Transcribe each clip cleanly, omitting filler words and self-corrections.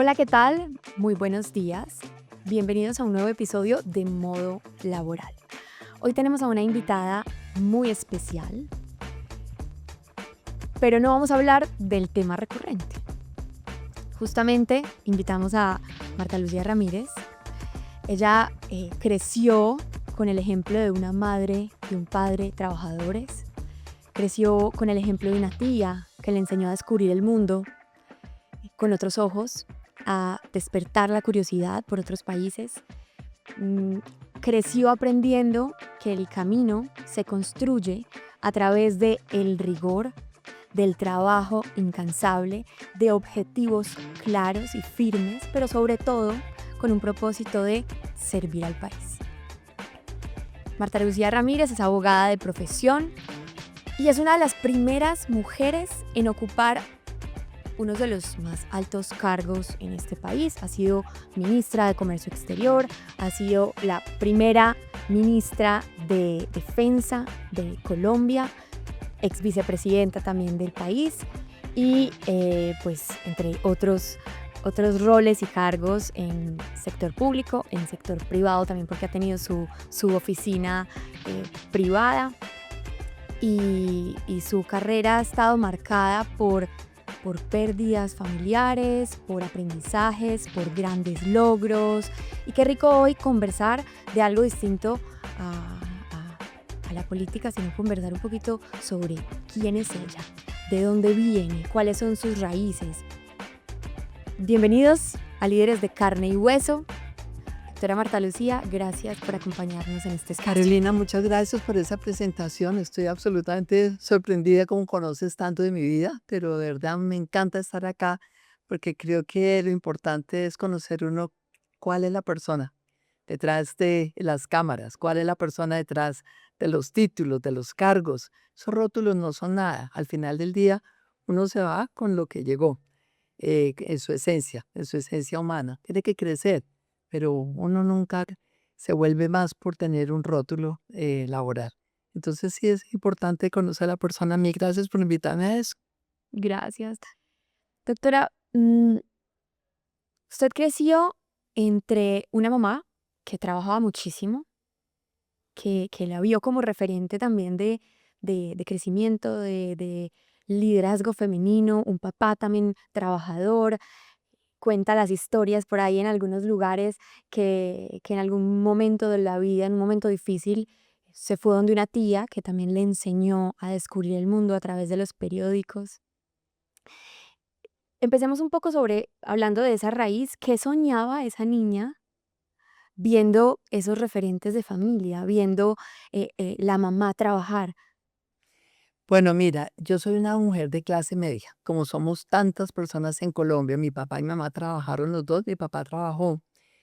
Hola, ¿qué tal? Muy buenos días. Bienvenidos a un nuevo episodio de Modo Laboral. Hoy tenemos a una invitada muy especial, pero no vamos a hablar del tema recurrente. Justamente invitamos a Marta Lucía Ramírez. Ella creció con el ejemplo de una madre y un padre trabajadores. Creció con el ejemplo de una tía que le enseñó a descubrir el mundo con otros ojos, a despertar la curiosidad por otros países. Mm, Creció aprendiendo que el camino se construye a través de el rigor, del trabajo incansable, de objetivos claros y firmes, pero sobre todo con un propósito de servir al país. Marta Lucía Ramírez es abogada de profesión y es una de las primeras mujeres en ocupar uno de los más altos cargos en este país. Ha sido ministra de Comercio Exterior, ha sido la primera ministra de Defensa de Colombia, ex vicepresidenta también del país y pues entre otros roles y cargos en sector público, en sector privado también porque ha tenido su oficina privada y su carrera ha estado marcada por pérdidas familiares, por aprendizajes, por grandes logros. Y qué rico hoy conversar de algo distinto a la política, sino conversar un poquito sobre quién es ella, de dónde viene, cuáles son sus raíces. Bienvenidos a Líderes de Carne y Hueso. Doctora Marta Lucía, gracias por acompañarnos en este espacio. Carolina, muchas gracias por esa presentación. Estoy absolutamente sorprendida como conoces tanto de mi vida, pero de verdad me encanta estar acá porque creo que lo importante es conocer uno cuál es la persona detrás de las cámaras, cuál es la persona detrás de los títulos, de los cargos. Esos rótulos no son nada. Al final del día, uno se va con lo que llegó, en su esencia humana. Tiene que crecer, pero uno nunca se vuelve más por tener un rótulo laboral. Entonces sí es importante conocer a la persona. Mil gracias por invitarme a eso. Gracias. Doctora, usted creció entre una mamá que trabajaba muchísimo, que la vio como referente también de crecimiento, de liderazgo femenino, un papá también trabajador, cuenta las historias por ahí en algunos lugares que en algún momento de la vida, en un momento difícil, se fue donde una tía que también le enseñó a descubrir el mundo a través de los periódicos. Empecemos un poco hablando de esa raíz, ¿qué soñaba esa niña viendo esos referentes de familia, viendo la mamá trabajar? Bueno, mira, yo soy una mujer de clase media. Como somos tantas personas en Colombia, mi papá y mi mamá trabajaron los dos. Mi papá trabajó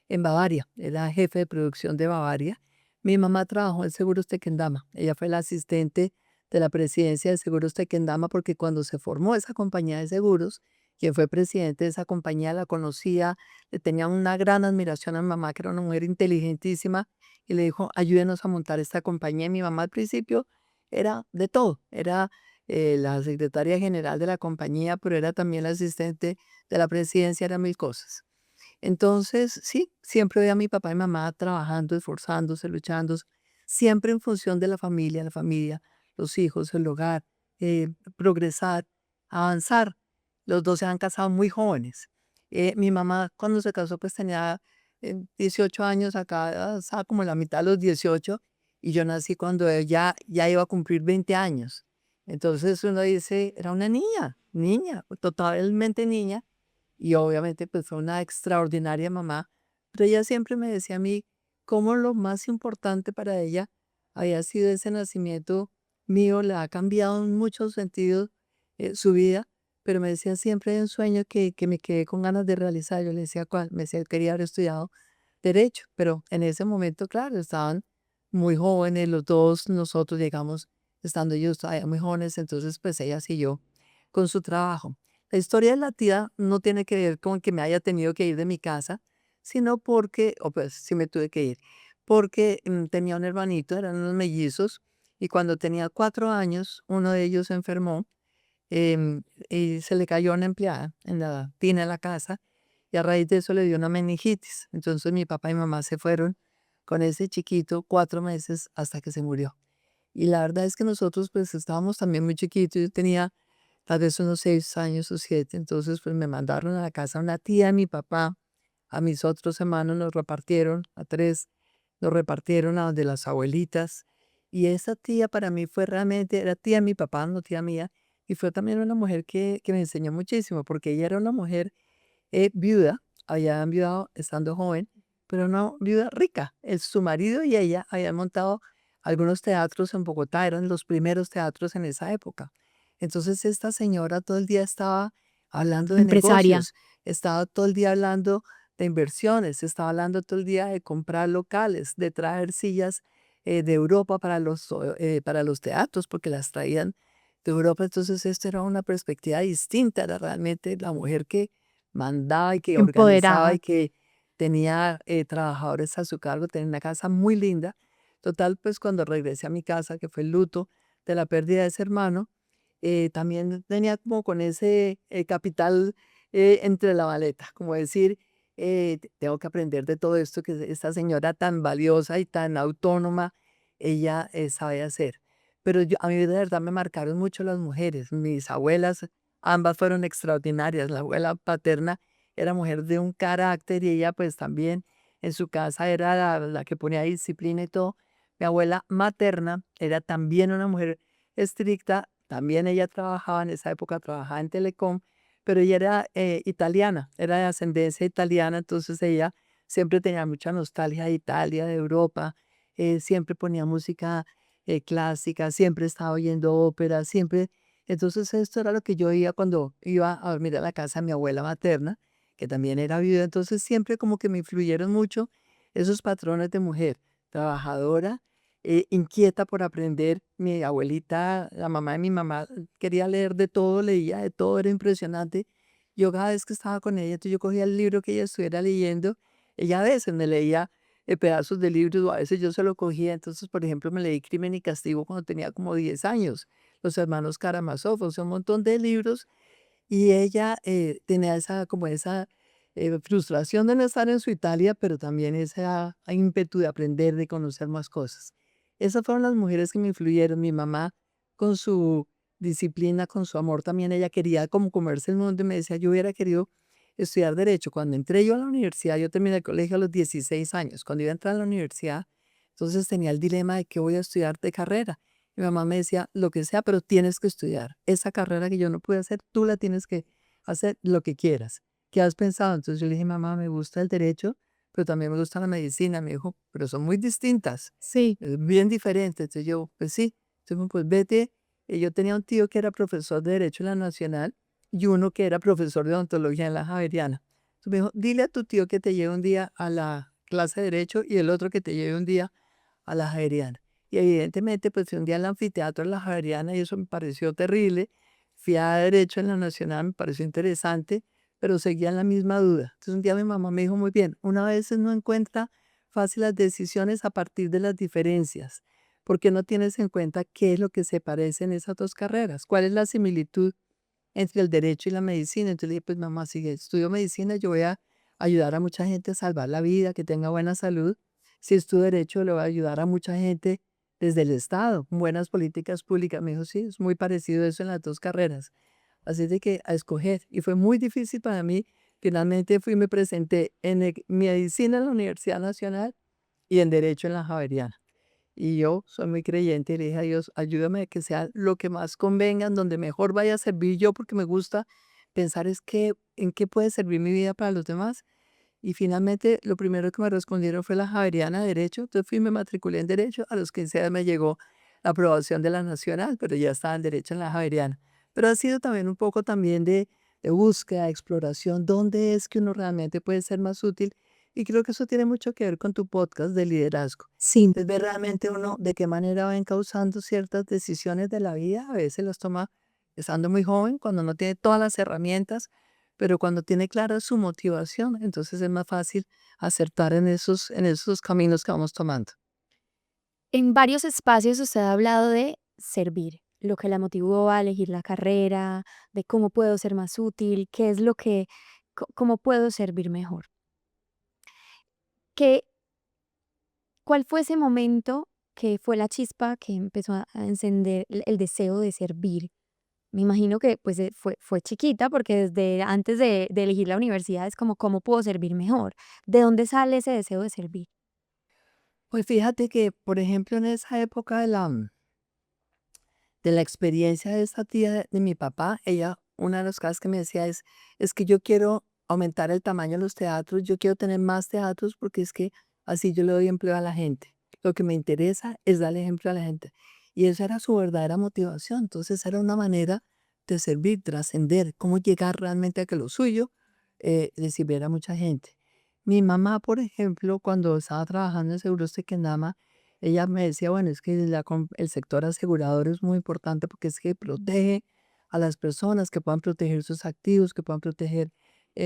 en Bavaria, era jefe de producción de Bavaria. Mi mamá trabajó en Seguros Tequendama. Ella fue la asistente de la presidencia de Seguros Tequendama porque cuando se formó esa compañía de seguros, quien fue presidente de esa compañía la conocía, le tenía una gran admiración a mi mamá, que era una mujer inteligentísima, y le dijo, ayúdenos a montar esta compañía. Y mi mamá al principio era de todo, era la secretaria general de la compañía, pero era también la asistente de la presidencia, eran mil cosas. Entonces, sí, siempre veía a mi papá y mamá trabajando, esforzándose, luchando, siempre en función de la familia, los hijos, el hogar, progresar, avanzar. Los dos se han casado muy jóvenes. Mi mamá cuando se casó pues tenía 18 años, acá estaba como en la mitad de los 18 y yo nací cuando ella ya iba a cumplir 20 años. Entonces uno dice, era una niña, totalmente niña, y obviamente pues fue una extraordinaria mamá, pero ella siempre me decía a mí cómo lo más importante para ella había sido ese nacimiento mío, le ha cambiado en muchos sentidos su vida, pero me decía siempre hay un sueño que me quedé con ganas de realizar. Yo le decía cuál, me decía que quería haber estudiado derecho, pero en ese momento, claro, estaban muy jóvenes, los dos, nosotros llegamos estando ellos todavía muy jóvenes, entonces pues ella siguió con su trabajo. La historia de la tía no tiene que ver con que me haya tenido que ir de mi casa, sino porque, o pues sí me tuve que ir, porque tenía un hermanito, eran unos mellizos, y cuando tenía 4 años, uno de ellos se enfermó y se le cayó una empleada en la tina de la casa, y y a raíz de eso le dio una meningitis. Entonces mi papá y mamá se fueron con ese chiquito 4 meses hasta que se murió. Y la verdad es que nosotros pues estábamos también muy chiquitos, yo tenía tal vez unos 6 años o 7, entonces pues me mandaron a la casa una tía de mi papá, a mis otros hermanos nos repartieron, a 3, nos repartieron a donde las abuelitas. Y esa tía para mí fue realmente, era tía de mi papá, no tía mía, y fue también una mujer que me enseñó muchísimo, porque ella era una mujer viuda, había enviudado estando joven, pero una viuda rica. Su marido y ella habían montado algunos teatros en Bogotá, eran los primeros teatros en esa época. Entonces esta señora todo el día estaba hablando de Empresaria. negocios, estaba todo el día hablando de inversiones, estaba hablando todo el día de comprar locales, de traer sillas de Europa para los teatros, porque las traían de Europa. Entonces esto era una perspectiva distinta, era realmente la mujer que mandaba y que organizaba Empoderada. y que tenía trabajadores a su cargo, tenía una casa muy linda. Total, pues cuando regresé a mi casa, que fue el luto de la pérdida de ese hermano, también tenía como con ese capital entre la maleta, como decir, tengo que aprender de todo esto que esta señora tan valiosa y tan autónoma, ella sabe hacer. Pero a mí de verdad me marcaron mucho las mujeres, mis abuelas. Ambas fueron extraordinarias. La abuela paterna era mujer de un carácter y ella pues también en su casa era la que ponía disciplina y todo. Mi abuela materna era también una mujer estricta, también ella trabajaba en esa época, trabajaba en Telecom, pero ella era italiana, era de ascendencia italiana, entonces ella siempre tenía mucha nostalgia de Italia, de Europa, siempre ponía música clásica, siempre estaba oyendo ópera, siempre entonces esto era lo que yo oía cuando iba a dormir a la casa de mi abuela materna, que también era viuda. Entonces siempre como que me influyeron mucho esos patrones de mujer, trabajadora, inquieta por aprender. Mi abuelita, la mamá de mi mamá, quería leer de todo, leía de todo, era impresionante. Yo cada vez que estaba con ella, entonces yo cogía el libro que ella estuviera leyendo, ella a veces me leía pedazos de libros o a veces yo se lo cogía. Entonces, por ejemplo, me leí Crimen y Castigo cuando tenía como 10 años, los hermanos Karamazov, o sea, un montón de libros, y ella tenía esa, como esa frustración de no estar en su Italia, pero también ese ímpetu de aprender, de conocer más cosas. Esas fueron las mujeres que me influyeron. Mi mamá, con su disciplina, con su amor, también ella quería como comerse el mundo y me decía, yo hubiera querido estudiar Derecho. Cuando entré yo a la universidad, yo terminé el colegio a los 16 años. Cuando iba a entrar a la universidad, entonces tenía el dilema de qué voy a estudiar de carrera. Mi mamá me decía, lo que sea, pero tienes que estudiar. Esa carrera que yo no pude hacer, tú la tienes que hacer lo que quieras. ¿Qué has pensado? Entonces yo le dije, mamá, me gusta el derecho, pero también me gusta la medicina. Me dijo, pero son muy distintas, Sí. bien diferentes. Entonces yo, pues sí. Entonces, pues vete. Yo tenía un tío que era profesor de Derecho en la Nacional y uno que era profesor de odontología en la Javeriana. Entonces me dijo, dile a tu tío que te lleve un día a la clase de Derecho y el otro que te lleve un día a la Javeriana. Y evidentemente, pues fui un día al anfiteatro de la Javeriana y eso me pareció terrible. Fui a Derecho en la Nacional, me pareció interesante, pero seguía en la misma duda. Entonces un día mi mamá me dijo, muy bien, una vez no encuentra fácil las decisiones a partir de las diferencias. ¿Por qué no tienes en cuenta qué es lo que se parece en esas dos carreras? ¿Cuál es la similitud entre el derecho y la medicina? Entonces le dije, pues mamá, si estudio medicina, yo voy a ayudar a mucha gente a salvar la vida, que tenga buena salud. Si estudio derecho, le voy a ayudar a mucha gente desde el Estado, con buenas políticas públicas. Me dijo, sí, es muy parecido eso en las dos carreras. Así de que a escoger. Y fue muy difícil para mí. Finalmente fui y me presenté en medicina en la Universidad Nacional y en derecho en la Javeriana. Y yo soy muy creyente y le dije a Dios, ayúdame a que sea lo que más convenga, en donde mejor vaya a servir yo, porque me gusta pensar es que en qué puede servir mi vida para los demás. Y finalmente lo primero que me respondieron fue la Javeriana de Derecho. Entonces fui y me matriculé en Derecho. A los 15 años me llegó la aprobación de la Nacional, pero ya estaba en Derecho en la Javeriana. Pero ha sido también un poco también de búsqueda, de exploración, dónde es que uno realmente puede ser más útil. Y creo que eso tiene mucho que ver con tu podcast de liderazgo. Sí. Es ver realmente uno de qué manera va encauzando ciertas decisiones de la vida. A veces las toma estando muy joven, cuando no tiene todas las herramientas, pero cuando tiene clara su motivación, entonces es más fácil acertar en esos caminos que vamos tomando. En varios espacios usted ha hablado de servir, lo que la motivó a elegir la carrera, de cómo puedo ser más útil, qué es lo que ¿Cómo puedo servir mejor? ¿Qué, ¿Cuál fue ese momento que fue la chispa que empezó a encender el deseo de servir? Me imagino que pues fue chiquita porque desde antes de elegir la universidad es como, ¿cómo puedo servir mejor? ¿De dónde sale ese deseo de servir? Pues fíjate que, por ejemplo, en esa época de la experiencia de esta tía de mi papá, ella, una de las cosas que me decía es que yo quiero aumentar el tamaño de los teatros, yo quiero tener más teatros porque es que así yo le doy empleo a la gente. Lo que me interesa es darle ejemplo a la gente. Y esa era su verdadera motivación. Entonces era una manera de servir, trascender, cómo llegar realmente a que lo suyo le sirviera a mucha gente. Mi mamá, por ejemplo, cuando estaba trabajando en Seguros de Kendama, ella me decía, bueno, es que el sector asegurador es muy importante porque es que protege a las personas, que puedan proteger sus activos, que puedan proteger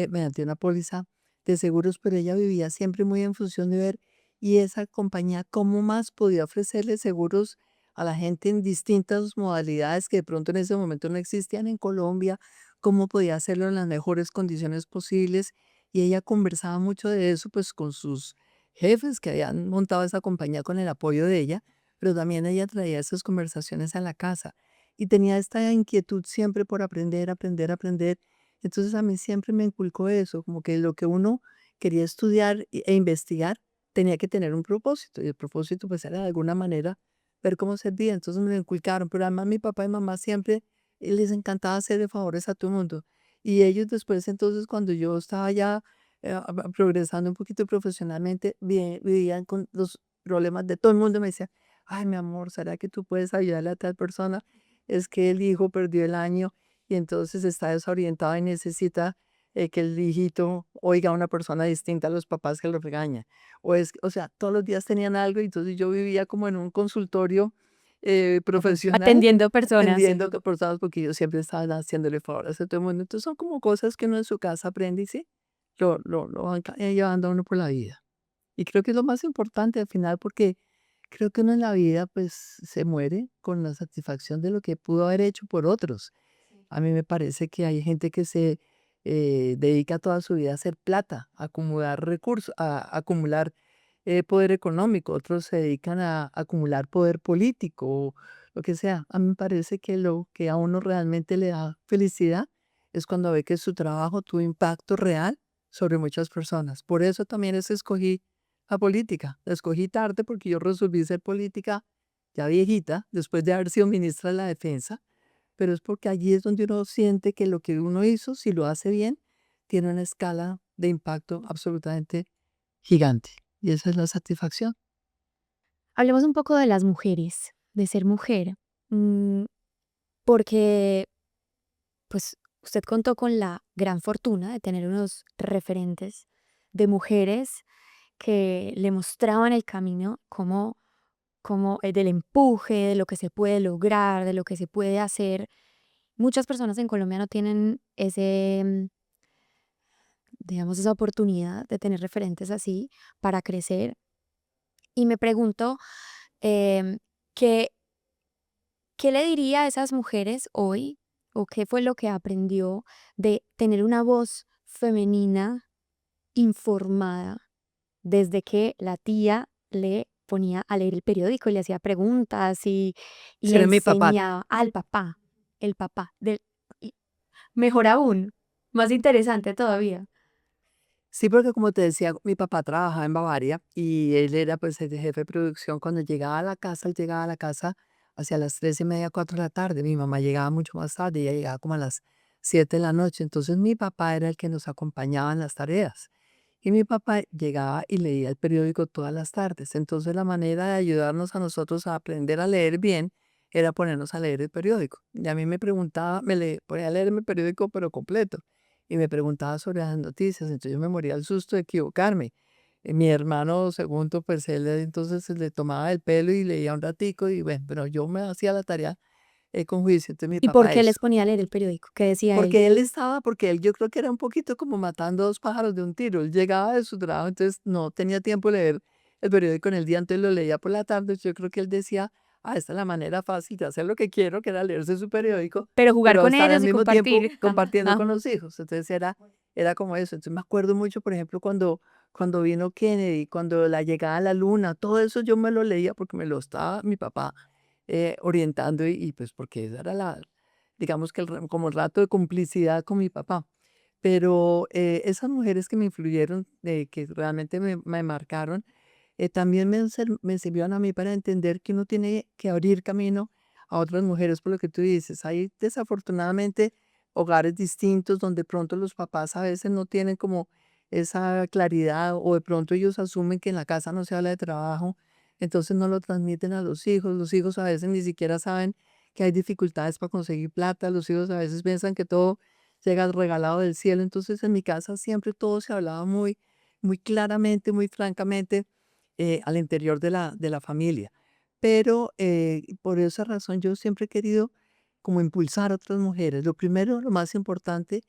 mediante una póliza de seguros, pero ella vivía siempre muy en función de ver y esa compañía cómo más podía ofrecerle seguros a la gente en distintas modalidades que de pronto en ese momento no existían en Colombia, cómo podía hacerlo en las mejores condiciones posibles. Y ella conversaba mucho de eso pues con sus jefes que habían montado esa compañía con el apoyo de ella, pero también ella traía esas conversaciones a la casa y tenía esta inquietud siempre por aprender, aprender, aprender. Entonces a mí siempre me inculcó eso, como que lo que uno quería estudiar e investigar tenía que tener un propósito y el propósito pues era de alguna manera ver cómo servía. Entonces me lo inculcaron, pero además mi papá y mamá siempre les encantaba hacerle favores a todo el mundo. Y ellos después entonces cuando yo estaba ya progresando un poquito profesionalmente, vivían con los problemas de todo el mundo. Me decía, ay, mi amor, ¿será que tú puedes ayudarle a tal persona? Es que el hijo perdió el año y entonces está desorientado y necesita que el hijito oiga a una persona distinta a los papás que lo regaña. O sea, todos los días tenían algo y entonces yo vivía como en un consultorio profesional Atendiendo personas. atendiendo a personas porque yo siempre estaba haciéndole favores a todo el mundo. Entonces son como cosas que uno en su casa aprende y sí, lo van llevando a uno por la vida. Y creo que es lo más importante al final porque creo que uno en la vida pues se muere con la satisfacción de lo que pudo haber hecho por otros. A mí me parece que hay gente que se dedica toda su vida a hacer plata, a acumular recursos, a acumular poder económico, otros se dedican a acumular poder político o lo que sea. A mí me parece que lo que a uno realmente le da felicidad es cuando ve que su trabajo tuvo impacto real sobre muchas personas. Por eso también escogí la política. La escogí tarde porque yo resolví ser política ya viejita, después de haber sido ministra de la Defensa, pero es porque allí es donde uno siente que lo que uno hizo, si lo hace bien, tiene una escala de impacto absolutamente gigante. Y esa es la satisfacción. Hablemos un poco de las mujeres, de ser mujer, mm, porque pues usted contó con la gran fortuna de tener unos referentes de mujeres que le mostraban el camino como del empuje, de lo que se puede lograr, de lo que se puede hacer. Muchas personas en Colombia no tienen digamos, esa oportunidad de tener referentes así para crecer. Y me pregunto, em, ¿qué, qué le diría a esas mujeres hoy o qué fue lo que aprendió de tener una voz femenina informada desde que la tía le ponía a leer el periódico y le hacía preguntas y le Será mi papá. enseñaba al papá, el papá, y mejor aún, más interesante todavía. Sí, porque como te decía, mi papá trabajaba en Bavaria y él era pues el jefe de producción. Cuando llegaba a la casa, él llegaba a la casa hacia las 3:30, 4 de la tarde. Mi mamá llegaba mucho más tarde, ella llegaba como a las 7 de la noche. Entonces mi papá era el que nos acompañaba en las tareas. Y mi papá llegaba y leía el periódico todas las tardes. Entonces la manera de ayudarnos a nosotros a aprender a leer bien era ponernos a leer el periódico. Y a mí me preguntaba, ponía a leer el periódico pero completo y me preguntaba sobre las noticias, entonces yo me moría al susto de equivocarme. Mi hermano segundo, pues él entonces le tomaba el pelo y leía un ratico y bueno, pero yo me hacía la tarea con juicio, entonces mi ¿Y por papá qué les eso. ponía a leer el periódico? ¿Qué decía él? Porque él yo creo que era un poquito como matando dos pájaros de un tiro. Él llegaba de su trabajo, entonces no tenía tiempo de leer el periódico en el día, entonces lo leía por la tarde. Yo creo que él decía, esta es la manera fácil de hacer lo que quiero, que era leerse su periódico, Pero jugar pero con estar al ellos y mismo tiempo compartir. compartiendo Ah, con los hijos. Entonces era era como eso. Entonces me acuerdo mucho, por ejemplo, cuando vino Kennedy, cuando la llegada a la luna, todo eso yo me lo leía porque me lo estaba mi papá orientando y pues porque esa era digamos que como el rato de complicidad con mi papá. Pero esas mujeres que me influyeron, que realmente me marcaron, también me sirvieron a mí para entender que uno tiene que abrir camino a otras mujeres, por lo que tú dices. Hay desafortunadamente hogares distintos donde pronto los papás a veces no tienen como esa claridad o de pronto ellos asumen que en la casa no se habla de trabajo, entonces no lo transmiten a los hijos a veces ni siquiera saben que hay dificultades para conseguir plata, los hijos a veces piensan que todo llega regalado del cielo, entonces en mi casa siempre todo se hablaba muy claramente, muy francamente al interior de la familia. Pero por esa razón yo siempre he querido como impulsar a otras mujeres. Lo primero, lo más importante,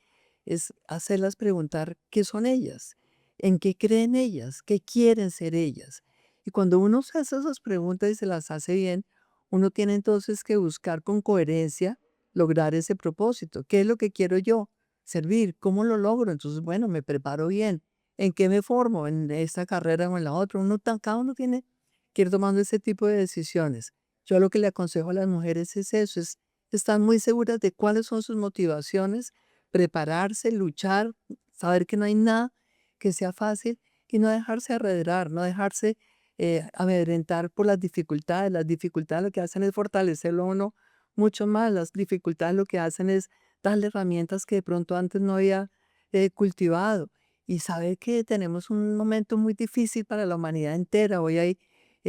es hacerlas preguntar qué son ellas, en qué creen ellas, qué quieren ser ellas. Y cuando uno se hace esas preguntas y se las hace bien, uno tiene entonces que buscar con coherencia lograr ese propósito. ¿Qué es lo que quiero yo? Servir. ¿Cómo lo logro? Entonces, bueno, me preparo bien. ¿En qué me formo? ¿En esta carrera o en la otra? Cada uno tiene que ir tomando ese tipo de decisiones. Yo lo que le aconsejo a las mujeres es eso, es estar muy seguras de cuáles son sus motivaciones, prepararse, luchar, saber que no hay nada que sea fácil y no dejarse arredrar, no dejarse amedrentar por las dificultades. Las dificultades lo que hacen es fortalecerlo a uno mucho más. Las dificultades lo que hacen es darle herramientas que de pronto antes no había cultivado y saber que tenemos un momento muy difícil para la humanidad entera. Hoy hay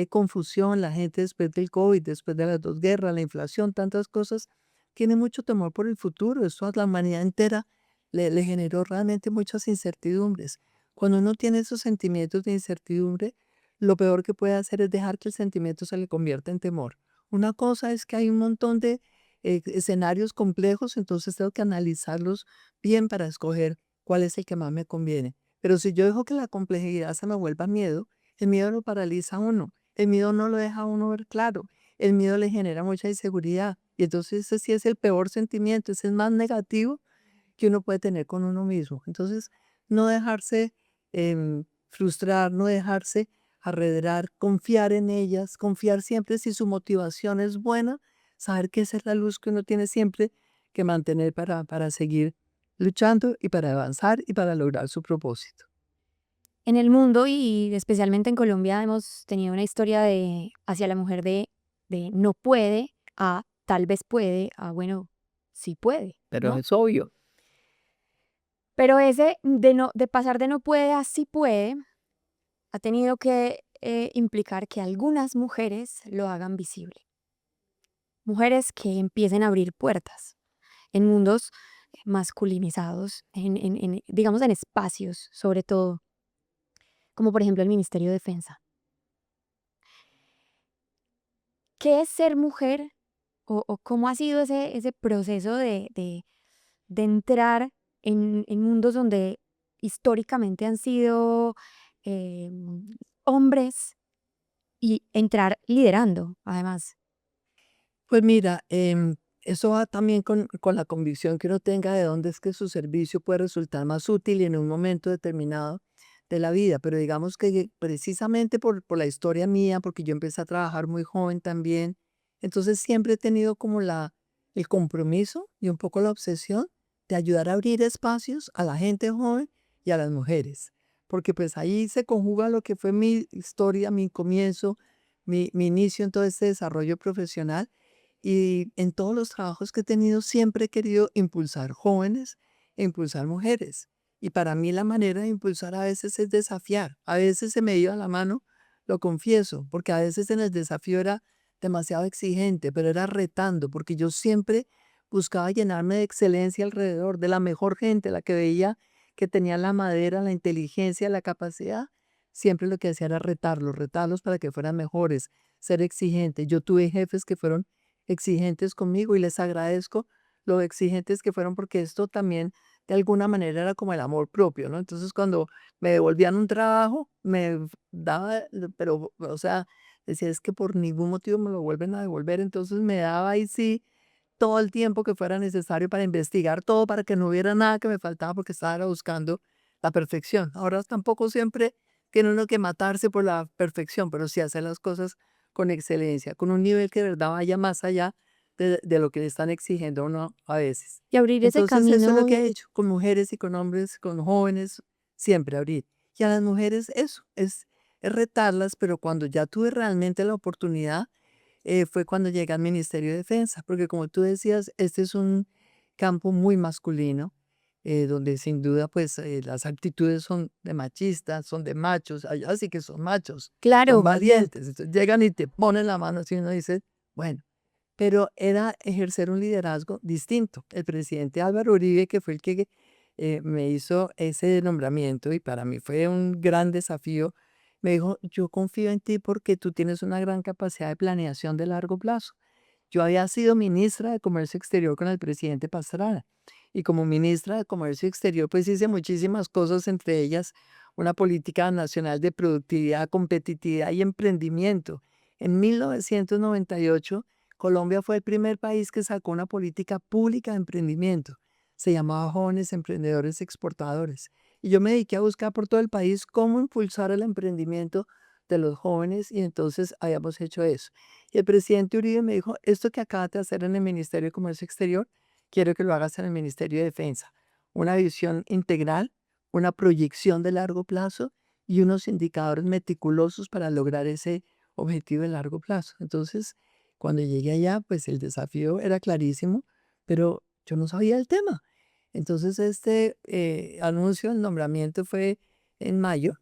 confusión, la gente después del COVID, después de las dos guerras, la inflación, tantas cosas, tiene mucho temor por el futuro. Esto a la humanidad entera le generó realmente muchas incertidumbres. Cuando uno tiene esos sentimientos de incertidumbre, lo peor que puede hacer es dejar que el sentimiento se le convierta en temor. Una cosa es que hay un montón de escenarios complejos, entonces tengo que analizarlos bien para escoger cuál es el que más me conviene. Pero si yo dejo que la complejidad se me vuelva miedo, el miedo lo paraliza a uno, el miedo no lo deja a uno ver claro, el miedo le genera mucha inseguridad y entonces ese sí es el peor sentimiento, ese es más negativo que uno puede tener con uno mismo. Entonces, no dejarse frustrar, no dejarse arredrar, confiar en ellas, confiar siempre si su motivación es buena, saber que esa es la luz que uno tiene siempre que mantener para seguir luchando y para avanzar y para lograr su propósito. En el mundo y especialmente en Colombia hemos tenido una historia de hacia la mujer de no puede a tal vez puede a bueno, sí puede, Pero ¿no? es obvio. Pero ese de pasar de no puede a sí puede ha tenido que implicar que algunas mujeres lo hagan visible. Mujeres que empiecen a abrir puertas en mundos masculinizados, digamos en espacios sobre todo, como por ejemplo el Ministerio de Defensa. ¿Qué es ser mujer o cómo ha sido ese proceso de entrar en mundos donde históricamente han sido hombres y entrar liderando, además? Pues mira, eso va también con la convicción que uno tenga de dónde es que su servicio puede resultar más útil en un momento determinado de la vida. Pero digamos que precisamente por la historia mía, porque yo empecé a trabajar muy joven también, entonces siempre he tenido como el compromiso y un poco la obsesión de ayudar a abrir espacios a la gente joven y a las mujeres. Porque pues ahí se conjuga lo que fue mi historia, mi comienzo, mi inicio en todo este desarrollo profesional y en todos los trabajos que he tenido siempre he querido impulsar jóvenes e impulsar mujeres. Y para mí la manera de impulsar a veces es desafiar. A veces se me iba la mano, lo confieso, porque a veces en el desafío era demasiado exigente, pero era retando, porque yo siempre buscaba llenarme de excelencia alrededor, de la mejor gente, la que veía que tenía la madera, la inteligencia, la capacidad. Siempre lo que hacía era retarlos, retarlos para que fueran mejores, ser exigente. Yo tuve jefes que fueron exigentes conmigo y les agradezco lo exigentes que fueron porque esto también de alguna manera era como el amor propio, ¿no? Entonces cuando me devolvían un trabajo, me daba, pero, o sea, decía, es que por ningún motivo me lo vuelven a devolver, entonces me daba ahí sí todo el tiempo que fuera necesario para investigar todo, para que no hubiera nada que me faltaba, porque estaba buscando la perfección. Ahora tampoco siempre tiene uno que matarse por la perfección, pero sí hacer las cosas con excelencia, con un nivel que de verdad vaya más allá de lo que le están exigiendo a uno a veces. Y abrir ese Entonces, eso es lo camino, que he hecho con mujeres y con hombres, con jóvenes, siempre abrir. Y a las mujeres eso, es retarlas, pero cuando ya tuve realmente la oportunidad, fue cuando llegué al Ministerio de Defensa, porque como tú decías, este es un campo muy masculino, donde sin duda pues las actitudes son de machistas, son de machos, allá sí que son claro, más bien. valientes, entonces llegan y te ponen la mano así y uno dice, bueno, pero era ejercer un liderazgo distinto. El presidente Álvaro Uribe, que fue el que me hizo ese nombramiento y para mí fue un gran desafío, me dijo, yo confío en ti porque tú tienes una gran capacidad de planeación de largo plazo. Yo había sido ministra de Comercio Exterior con el presidente Pastrana y como ministra de Comercio Exterior pues hice muchísimas cosas, entre ellas una política nacional de productividad, competitividad y emprendimiento. En 1998 Colombia fue el primer país que sacó una política pública de emprendimiento. Se llamaba Jóvenes Emprendedores Exportadores. Y yo me dediqué a buscar por todo el país cómo impulsar el emprendimiento de los jóvenes y entonces habíamos hecho eso. Y el presidente Uribe me dijo, esto que acabas de hacer en el Ministerio de Comercio Exterior, quiero que lo hagas en el Ministerio de Defensa. Una visión integral, una proyección de largo plazo y unos indicadores meticulosos para lograr ese objetivo de largo plazo. Entonces, cuando llegué allá, pues el desafío era clarísimo, pero yo no sabía el tema. Entonces, este anuncio, el nombramiento fue en mayo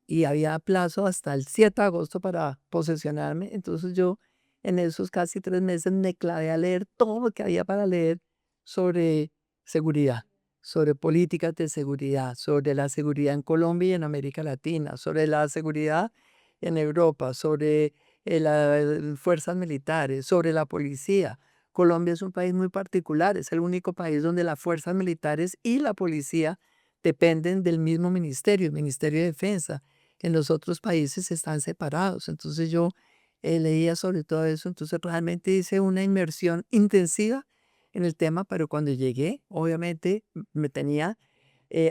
y había plazo hasta el 7 de agosto para posesionarme. Entonces yo en esos casi 3 meses me clavé a leer todo lo que había para leer sobre seguridad, sobre políticas de seguridad, sobre la seguridad en Colombia y en América Latina, sobre la seguridad en Europa, sobre las fuerzas militares, sobre la policía. Colombia es un país muy particular, es el único país donde las fuerzas militares y la policía dependen del mismo ministerio, el Ministerio de Defensa. En los otros países están separados. Entonces yo leía sobre todo eso, entonces realmente hice una inmersión intensiva en el tema, pero cuando llegué, obviamente me tenía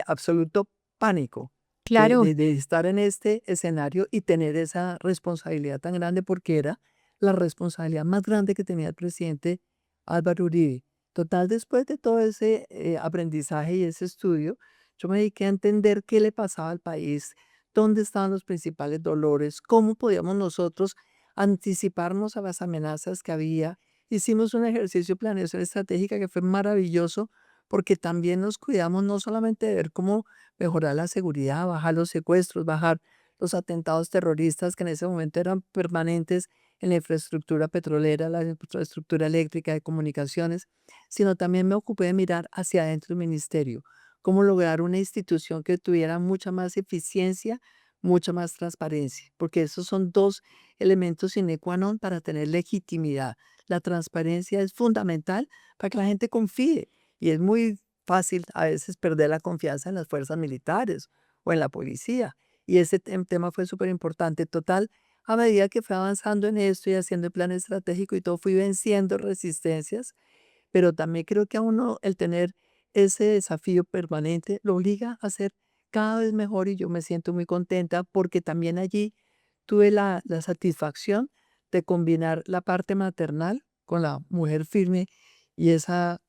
absoluto pánico de, Claro, de, de estar en este escenario y tener esa responsabilidad tan grande, porque era la responsabilidad más grande que tenía el presidente Álvaro Uribe. Total, después de todo ese aprendizaje y ese estudio, yo me dediqué a entender qué le pasaba al país, dónde estaban los principales dolores, cómo podíamos nosotros anticiparnos a las amenazas que había. Hicimos un ejercicio de planeación estratégica que fue maravilloso porque también nos cuidamos no solamente de ver cómo mejorar la seguridad, bajar los secuestros, bajar los atentados terroristas que en ese momento eran permanentes en la infraestructura petrolera, la infraestructura eléctrica, de comunicaciones, sino también me ocupé de mirar hacia adentro del ministerio, cómo lograr una institución que tuviera mucha más eficiencia, mucha más transparencia, porque esos son dos elementos sine qua non para tener legitimidad. La transparencia es fundamental para que la gente confíe y es muy fácil a veces perder la confianza en las fuerzas militares o en la policía. Y ese tema fue súper importante. Total, a medida que fui avanzando en esto y haciendo el plan estratégico y todo, fui venciendo resistencias, pero también creo que a uno el tener ese desafío permanente lo obliga a ser cada vez mejor y yo me siento muy contenta porque también allí tuve la satisfacción de combinar la parte maternal con la mujer firme y esa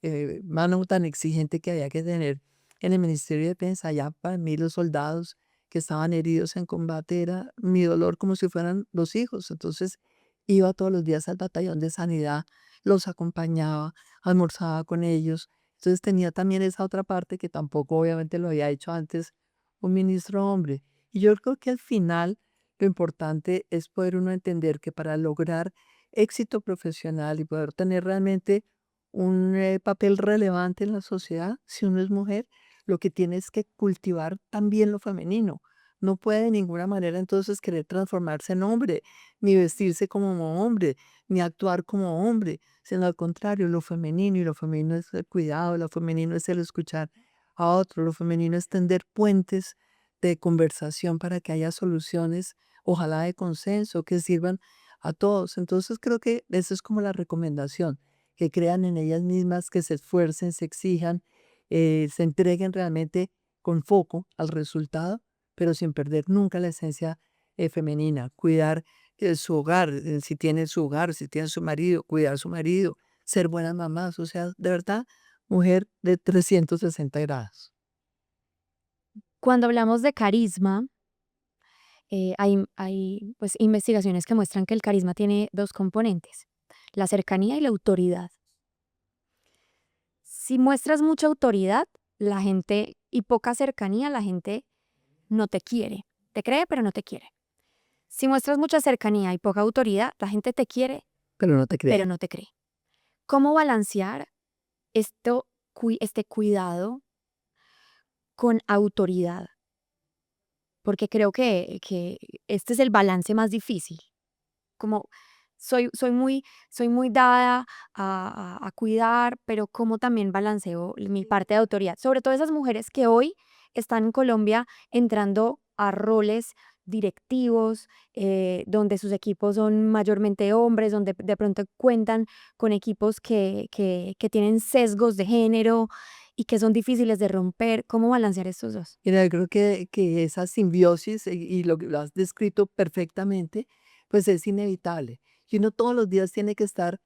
mano tan exigente que había que tener en el Ministerio de Defensa. Ya para mí los soldados que estaban heridos en combate era mi dolor como si fueran los hijos. Entonces iba todos los días al batallón de sanidad, los acompañaba, almorzaba con ellos. Entonces tenía también esa otra parte que tampoco obviamente lo había hecho antes un ministro hombre. Y yo creo que al final lo importante es poder uno entender que para lograr éxito profesional y poder tener realmente un papel relevante en la sociedad, si uno es mujer, lo que tiene es que cultivar también lo femenino. No puede de ninguna manera entonces querer transformarse en hombre, ni vestirse como hombre, ni actuar como hombre, sino al contrario, lo femenino, y lo femenino es el cuidado, lo femenino es el escuchar a otro, lo femenino es tender puentes de conversación para que haya soluciones, ojalá de consenso, que sirvan a todos. Entonces creo que esa es como la recomendación, que crean en ellas mismas, que se esfuercen, se exijan, se entreguen realmente con foco al resultado, pero sin perder nunca la esencia femenina. Cuidar su hogar, si tiene su hogar, si tiene su marido, cuidar a su marido, ser buenas mamás, o sea, de verdad, mujer de 360 grados. Cuando hablamos de carisma, hay pues, investigaciones que muestran que el carisma tiene dos componentes, la cercanía y la autoridad. Si muestras mucha autoridad, la gente y poca cercanía, la gente no te quiere. Te cree, pero no te quiere. Si muestras mucha cercanía y poca autoridad, la gente te quiere, Pero no te pero cree. no te cree. ¿Cómo balancear este cuidado con autoridad? Porque creo que este es el balance más difícil. Como soy muy dada a cuidar, pero como también balanceo mi parte de autoridad. Sobre todo esas mujeres que hoy están en Colombia entrando a roles directivos, donde sus equipos son mayormente hombres, donde de pronto cuentan con equipos que tienen sesgos de género y que son difíciles de romper. ¿Cómo balancear estos dos? Mira, yo creo que esa simbiosis y lo que lo has descrito perfectamente, pues es inevitable. Y uno todos los días tiene que estar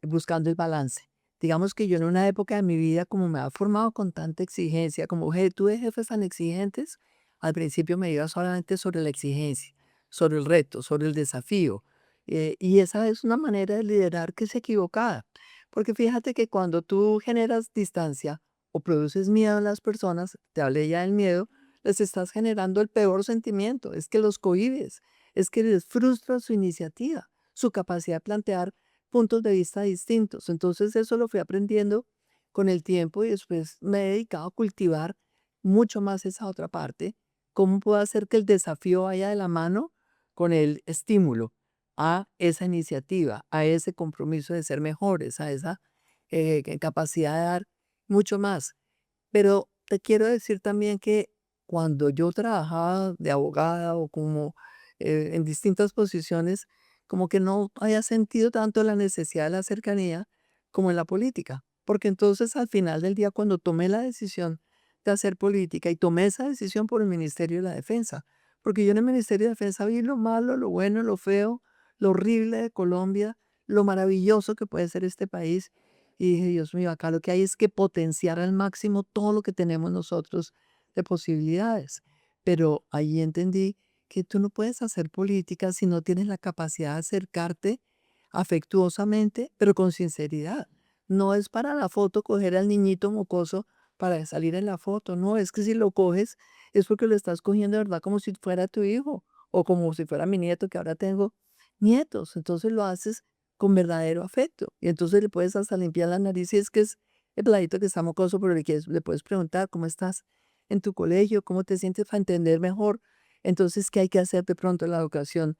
buscando el balance. Digamos que yo en una época de mi vida, como me ha formado con tanta exigencia, como tuve jefes tan exigentes, al principio me iba solamente sobre la exigencia, sobre el reto, sobre el desafío. Y esa es una manera de liderar que es equivocada. Porque fíjate que cuando tú generas distancia, o produces miedo en las personas, te hablé ya del miedo, les estás generando el peor sentimiento, es que los cohibes, es que les frustra su iniciativa, su capacidad de plantear puntos de vista distintos. Entonces eso lo fui aprendiendo con el tiempo y después me he dedicado a cultivar mucho más esa otra parte, cómo puedo hacer que el desafío vaya de la mano con el estímulo a esa iniciativa, a ese compromiso de ser mejores, a esa capacidad de dar mucho más. Pero te quiero decir también que cuando yo trabajaba de abogada o como en distintas posiciones, como que no había sentido tanto la necesidad de la cercanía como en la política. Porque entonces al final del día, cuando tomé la decisión de hacer política y tomé esa decisión por el Ministerio de la Defensa, porque yo en el Ministerio de Defensa vi lo malo, lo bueno, lo feo, lo horrible de Colombia, lo maravilloso que puede ser este país. Y dije, Dios mío, acá lo que hay es que potenciar al máximo todo lo que tenemos nosotros de posibilidades. Pero ahí entendí que tú no puedes hacer política si no tienes la capacidad de acercarte afectuosamente, pero con sinceridad. No es para la foto coger al niñito mocoso para salir en la foto. No, es que si lo coges es porque lo estás cogiendo de verdad como si fuera tu hijo o como si fuera mi nieto, que ahora tengo nietos. Entonces lo haces con verdadero afecto. Y entonces le puedes hasta limpiar la nariz y es que es el peladito que está mocoso, pero le puedes preguntar cómo estás en tu colegio, cómo te sientes para entender mejor. Entonces, ¿qué hay que hacer de pronto en la educación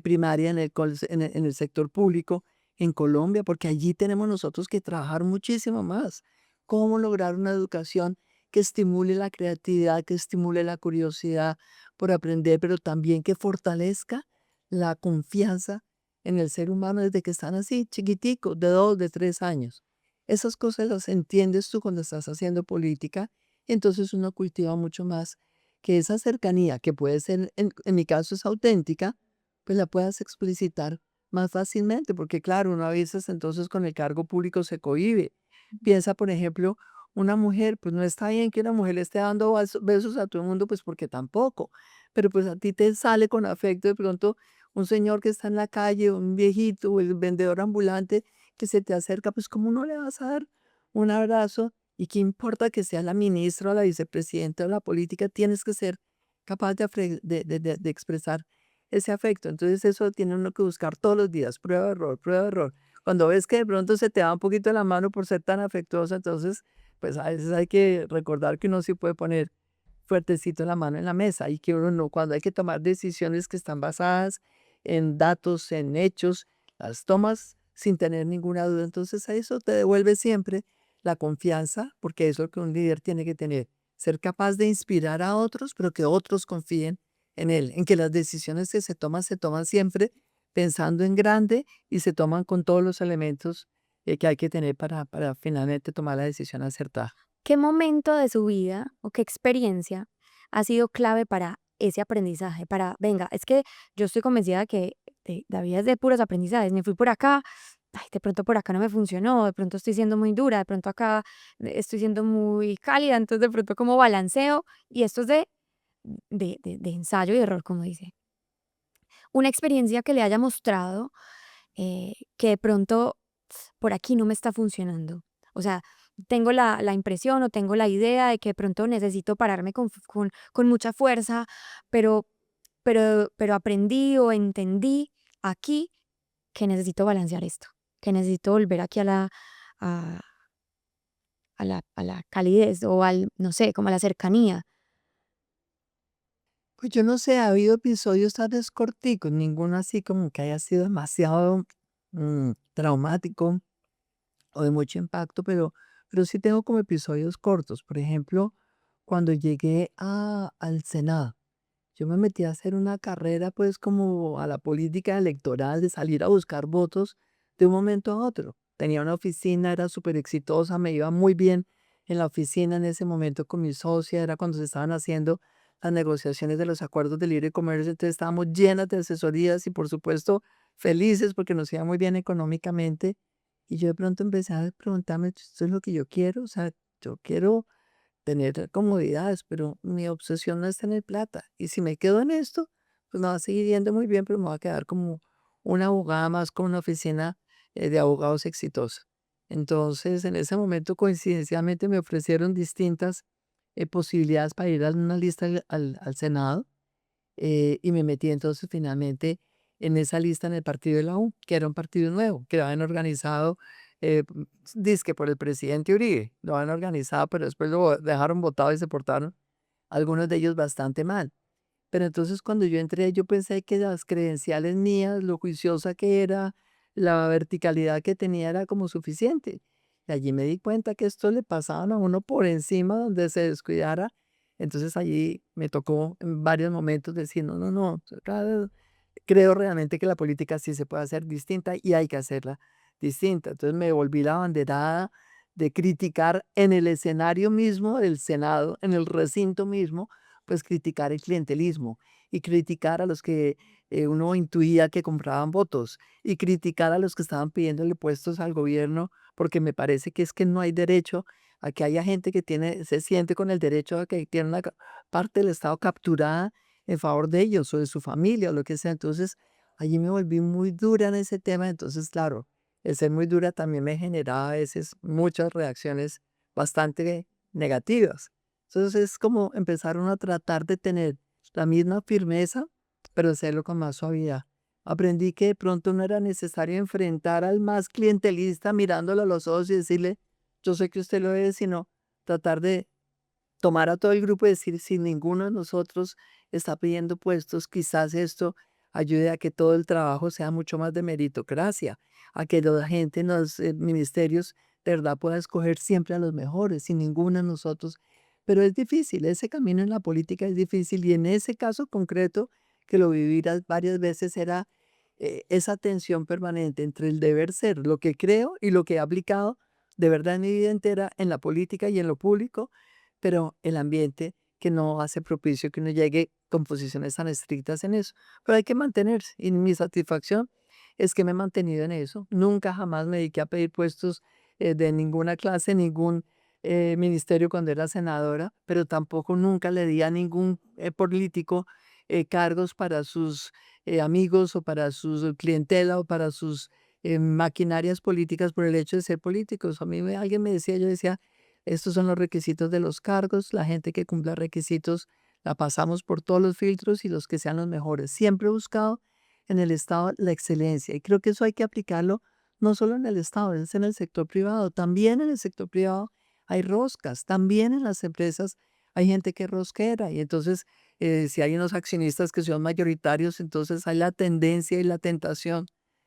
primaria en el sector público en Colombia? Porque allí tenemos nosotros que trabajar muchísimo más. ¿Cómo lograr una educación que estimule la creatividad, que estimule la curiosidad por aprender, pero también que fortalezca la confianza en el ser humano desde que están así, chiquiticos, de 2, de 3 años? Esas cosas las entiendes tú cuando estás haciendo política, y entonces uno cultiva mucho más que esa cercanía, que puede ser, en mi caso es auténtica, pues la puedas explicitar más fácilmente, porque claro, uno a veces entonces con el cargo público se cohíbe. Piensa, por ejemplo, una mujer, pues no está bien que una mujer le esté dando besos a todo el mundo, pues porque tampoco, pero pues a ti te sale con afecto de pronto un señor que está en la calle, un viejito, o el vendedor ambulante que se te acerca, pues ¿cómo no le vas a dar un abrazo? ¿Y qué importa que sea la ministra o la vicepresidenta o la política? Tienes que ser capaz de expresar ese afecto. Entonces eso tiene uno que buscar todos los días, prueba, error, prueba, error. Cuando ves que de pronto se te va un poquito la mano por ser tan afectuosa, entonces pues a veces hay que recordar que uno sí puede poner fuertecito la mano en la mesa y que uno no, cuando hay que tomar decisiones que están basadas en datos, en hechos, las tomas sin tener ninguna duda. Entonces a eso te devuelve siempre la confianza, porque es lo que un líder tiene que tener, ser capaz de inspirar a otros, pero que otros confíen en él, en que las decisiones que se toman siempre pensando en grande y se toman con todos los elementos que hay que tener para finalmente tomar la decisión acertada. ¿Qué momento de su vida o qué experiencia ha sido clave para ese aprendizaje? Para, venga, es que yo estoy convencida de que la vida es de puros aprendizajes. Me fui por acá, ay, de pronto por acá no me funcionó, de pronto estoy siendo muy dura, de pronto acá estoy siendo muy cálida, entonces de pronto como balanceo. Y esto es de ensayo y error, como dice. Una experiencia que le haya mostrado que de pronto por aquí no me está funcionando. O sea, tengo la impresión o tengo la idea de que de pronto necesito pararme con mucha fuerza, pero, pero aprendí o entendí aquí que necesito balancear esto, que necesito volver aquí a, a la calidez o al, no sé, como a la cercanía. Pues yo no sé, ha habido episodios tal vez corticos, ninguno así como que haya sido demasiado traumático o de mucho impacto, pero sí tengo como episodios cortos. Por ejemplo, cuando llegué al Senado, yo me metí a hacer una carrera pues como a la política electoral de salir a buscar votos de un momento a otro. Tenía una oficina, era súper exitosa, me iba muy bien en la oficina en ese momento con mi socia, era cuando se estaban haciendo las negociaciones de los acuerdos de libre comercio, entonces estábamos llenas de asesorías y por supuesto felices porque nos iba muy bien económicamente. Y yo de pronto empecé a preguntarme, ¿esto es lo que yo quiero? O sea, yo quiero tener comodidades, pero mi obsesión no es tener plata. Y si me quedo en esto, pues me va a seguir yendo muy bien, pero me va a quedar como una abogada más con una oficina de abogados exitosa. Entonces, en ese momento, coincidencialmente, me ofrecieron distintas posibilidades para ir a una lista al Senado y me metí entonces finalmente en esa lista en el partido de la U, que era un partido nuevo, que lo habían organizado, dizque por el presidente Uribe, lo habían organizado, pero después lo dejaron votado y se portaron algunos de ellos bastante mal. Pero entonces cuando yo entré, yo pensé que las credenciales mías, lo juiciosa que era, la verticalidad que tenía era como suficiente. Y allí me di cuenta que esto le pasaban a uno por encima donde se descuidara. Entonces allí me tocó en varios momentos decir, no, no, no, creo realmente que la política sí se puede hacer distinta y hay que hacerla distinta. Entonces me volví la banderada de criticar en el escenario mismo del Senado, en el recinto mismo, pues criticar el clientelismo y criticar a los que uno intuía que compraban votos y criticar a los que estaban pidiéndole puestos al gobierno, porque me parece que es que no hay derecho a que haya gente que tiene, se siente con el derecho a que tiene una parte del Estado capturada en favor de ellos o de su familia o lo que sea. Entonces, allí me volví muy dura en ese tema. Entonces, claro, el ser muy dura también me generaba a veces muchas reacciones bastante negativas. Entonces, es como empezar uno a tratar de tener la misma firmeza, pero hacerlo con más suavidad. Aprendí que de pronto no era necesario enfrentar al más clientelista mirándolo a los ojos y decirle, yo sé que usted lo es, sino tratar de tomar a todo el grupo y decir, si ninguno de nosotros está pidiendo puestos, quizás esto ayude a que todo el trabajo sea mucho más de meritocracia, a que la gente en los ministerios de verdad pueda escoger siempre a los mejores, sin ninguno de nosotros. Pero es difícil, ese camino en la política es difícil y en ese caso concreto, que lo viví varias veces, era esa tensión permanente entre el deber ser, lo que creo y lo que he aplicado de verdad en mi vida entera en la política y en lo público, pero el ambiente que no hace propicio que uno llegue con posiciones tan estrictas en eso. Pero hay que mantenerse y mi satisfacción es que me he mantenido en eso. Nunca jamás me dediqué a pedir puestos de ninguna clase, ningún ministerio cuando era senadora, pero tampoco nunca le di a ningún político cargos para sus amigos o para su clientela o para sus maquinarias políticas por el hecho de ser políticos. A mí alguien me decía, yo decía, estos son los requisitos de los cargos, la gente que cumpla requisitos la pasamos por todos los filtros y los que sean los mejores. Siempre he buscado en el Estado la excelencia y creo que eso hay que aplicarlo no solo en el Estado, es en el sector privado. También en el sector privado hay roscas, también en las empresas hay gente que es rosquera y entonces si hay unos accionistas que son mayoritarios, entonces hay la tendencia y la tentación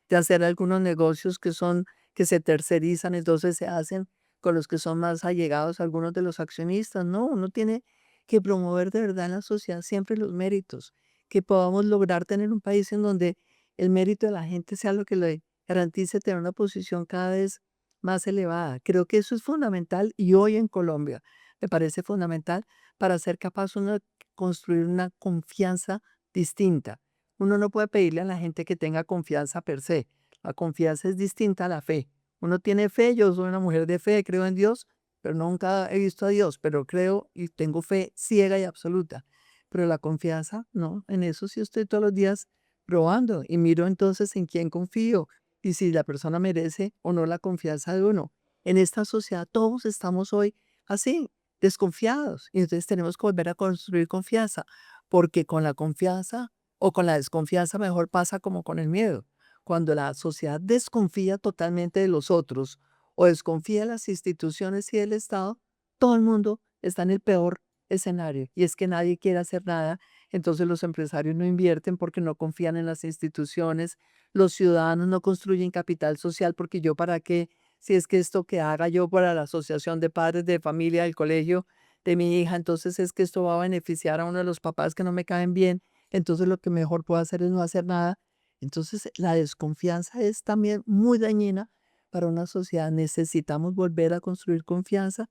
de hacer algunos negocios que son que se tercerizan, entonces se hacen con los que son más allegados a algunos de los accionistas. No, uno tiene que promover de verdad en la sociedad siempre los méritos, que podamos lograr tener un país en donde el mérito de la gente sea lo que le garantice tener una posición cada vez más elevada. Creo que eso es fundamental y hoy en Colombia me parece fundamental para ser capaz uno de construir una confianza distinta. Uno no puede pedirle a la gente que tenga confianza per se. La confianza es distinta a la fe. Uno tiene fe, yo soy una mujer de fe, creo en Dios, pero nunca he visto a Dios, pero creo y tengo fe ciega y absoluta. Pero la confianza, no, en eso sí estoy todos los días probando y miro entonces en quién confío y si la persona merece o no la confianza de uno. En esta sociedad todos estamos hoy así, desconfiados, y entonces tenemos que volver a construir confianza, porque con la confianza o con la desconfianza mejor pasa como con el miedo. Cuando la sociedad desconfía totalmente de los otros o desconfía de las instituciones y del Estado, todo el mundo está en el peor escenario y es que nadie quiere hacer nada. Entonces los empresarios no invierten porque no confían en las instituciones, los ciudadanos no construyen capital social porque yo para qué, si es que esto que haga yo para la asociación de padres de familia del colegio de mi hija, entonces es que esto va a beneficiar a uno de los papás que no me caen bien, entonces lo que mejor puedo hacer es no hacer nada. Entonces la desconfianza es también muy dañina para una sociedad. Necesitamos volver a construir confianza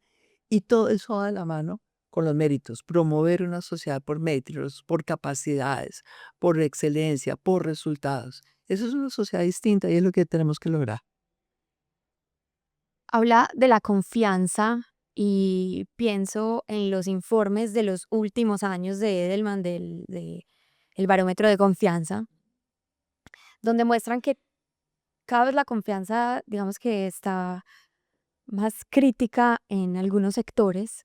y todo eso va de la mano con los méritos, promover una sociedad por méritos, por capacidades, por excelencia, por resultados. Eso es una sociedad distinta y es lo que tenemos que lograr. Habla de la confianza y pienso en los informes de los últimos años de Edelman, el barómetro de confianza, donde muestran que cada vez la confianza, digamos que está más crítica en algunos sectores,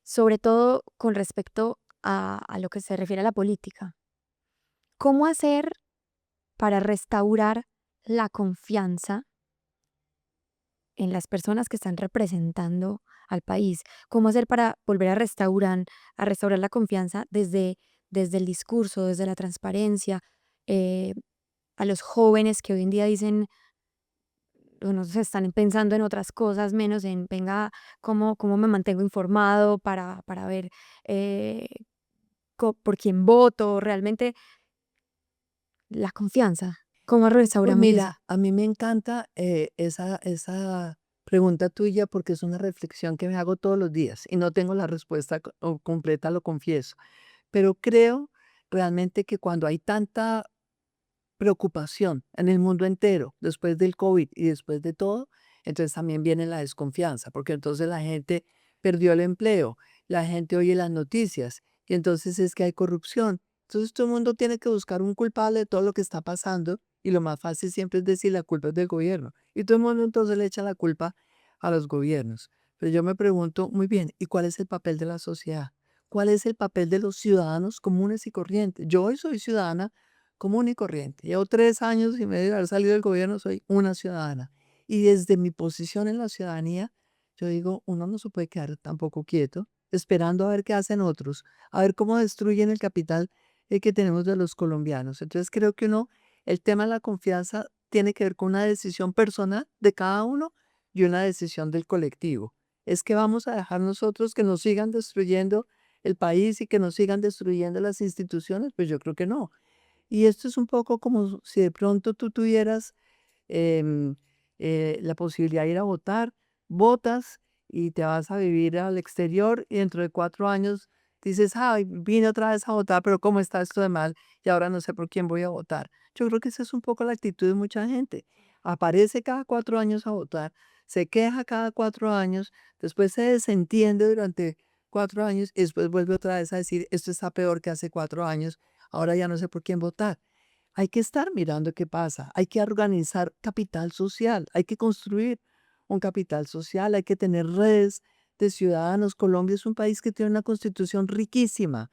sobre todo con respecto a lo que se refiere a la política. ¿Cómo hacer para restaurar la confianza en las personas que están representando al país? ¿Cómo hacer para volver a restaurar la confianza desde el discurso, desde la transparencia, eh, a los jóvenes que hoy en día dicen, bueno, se están pensando en otras cosas, menos en, venga, cómo me mantengo informado para ver eh, por quién voto? Realmente la confianza, ¿cómo Pues restauramos eso? mira, a mí me encanta esa pregunta tuya porque es una reflexión que me hago todos los días y no tengo la respuesta completa, lo confieso. Pero creo realmente que cuando hay tanta preocupación en el mundo entero, después del COVID y después de todo, entonces también viene la desconfianza, porque entonces la gente perdió el empleo, la gente oye las noticias y entonces es que hay corrupción. Entonces todo el mundo tiene que buscar un culpable de todo lo que está pasando y lo más fácil siempre es decir la culpa es del gobierno. Y todo el mundo entonces le echa la culpa a los gobiernos. Pero yo me pregunto, muy bien, ¿y cuál es el papel de la sociedad? ¿Cuál es el papel de los ciudadanos comunes y corrientes? Yo hoy soy ciudadana común y corriente. Llevo 3 años y medio de haber salido del gobierno, soy una ciudadana. Y desde mi posición en la ciudadanía, yo digo, uno no se puede quedar tampoco quieto, esperando a ver qué hacen otros, a ver cómo destruyen el capital que tenemos de los colombianos. Entonces creo que el tema de la confianza tiene que ver con una decisión personal de cada uno y una decisión del colectivo. Es que vamos a dejar nosotros que nos sigan destruyendo el país y que nos sigan destruyendo las instituciones, pues yo creo que no. Y esto es un poco como si de pronto tú tuvieras em, la posibilidad de ir a votar, votas y te vas a vivir al exterior y dentro de 4 años dices, ay, vine otra vez a votar, pero ¿cómo está esto de mal? Y ahora no sé por quién voy a votar. Yo creo que esa es un poco la actitud de mucha gente. Aparece cada 4 años a votar, se queja cada 4 años, después se desentiende durante 4 años y después vuelve otra vez a decir, esto está peor que hace 4 años, ahora ya no sé por quién votar. Hay que estar mirando qué pasa, hay que organizar capital social, hay que construir un capital social, hay que tener redes de ciudadanos. Colombia es un país que tiene una constitución riquísima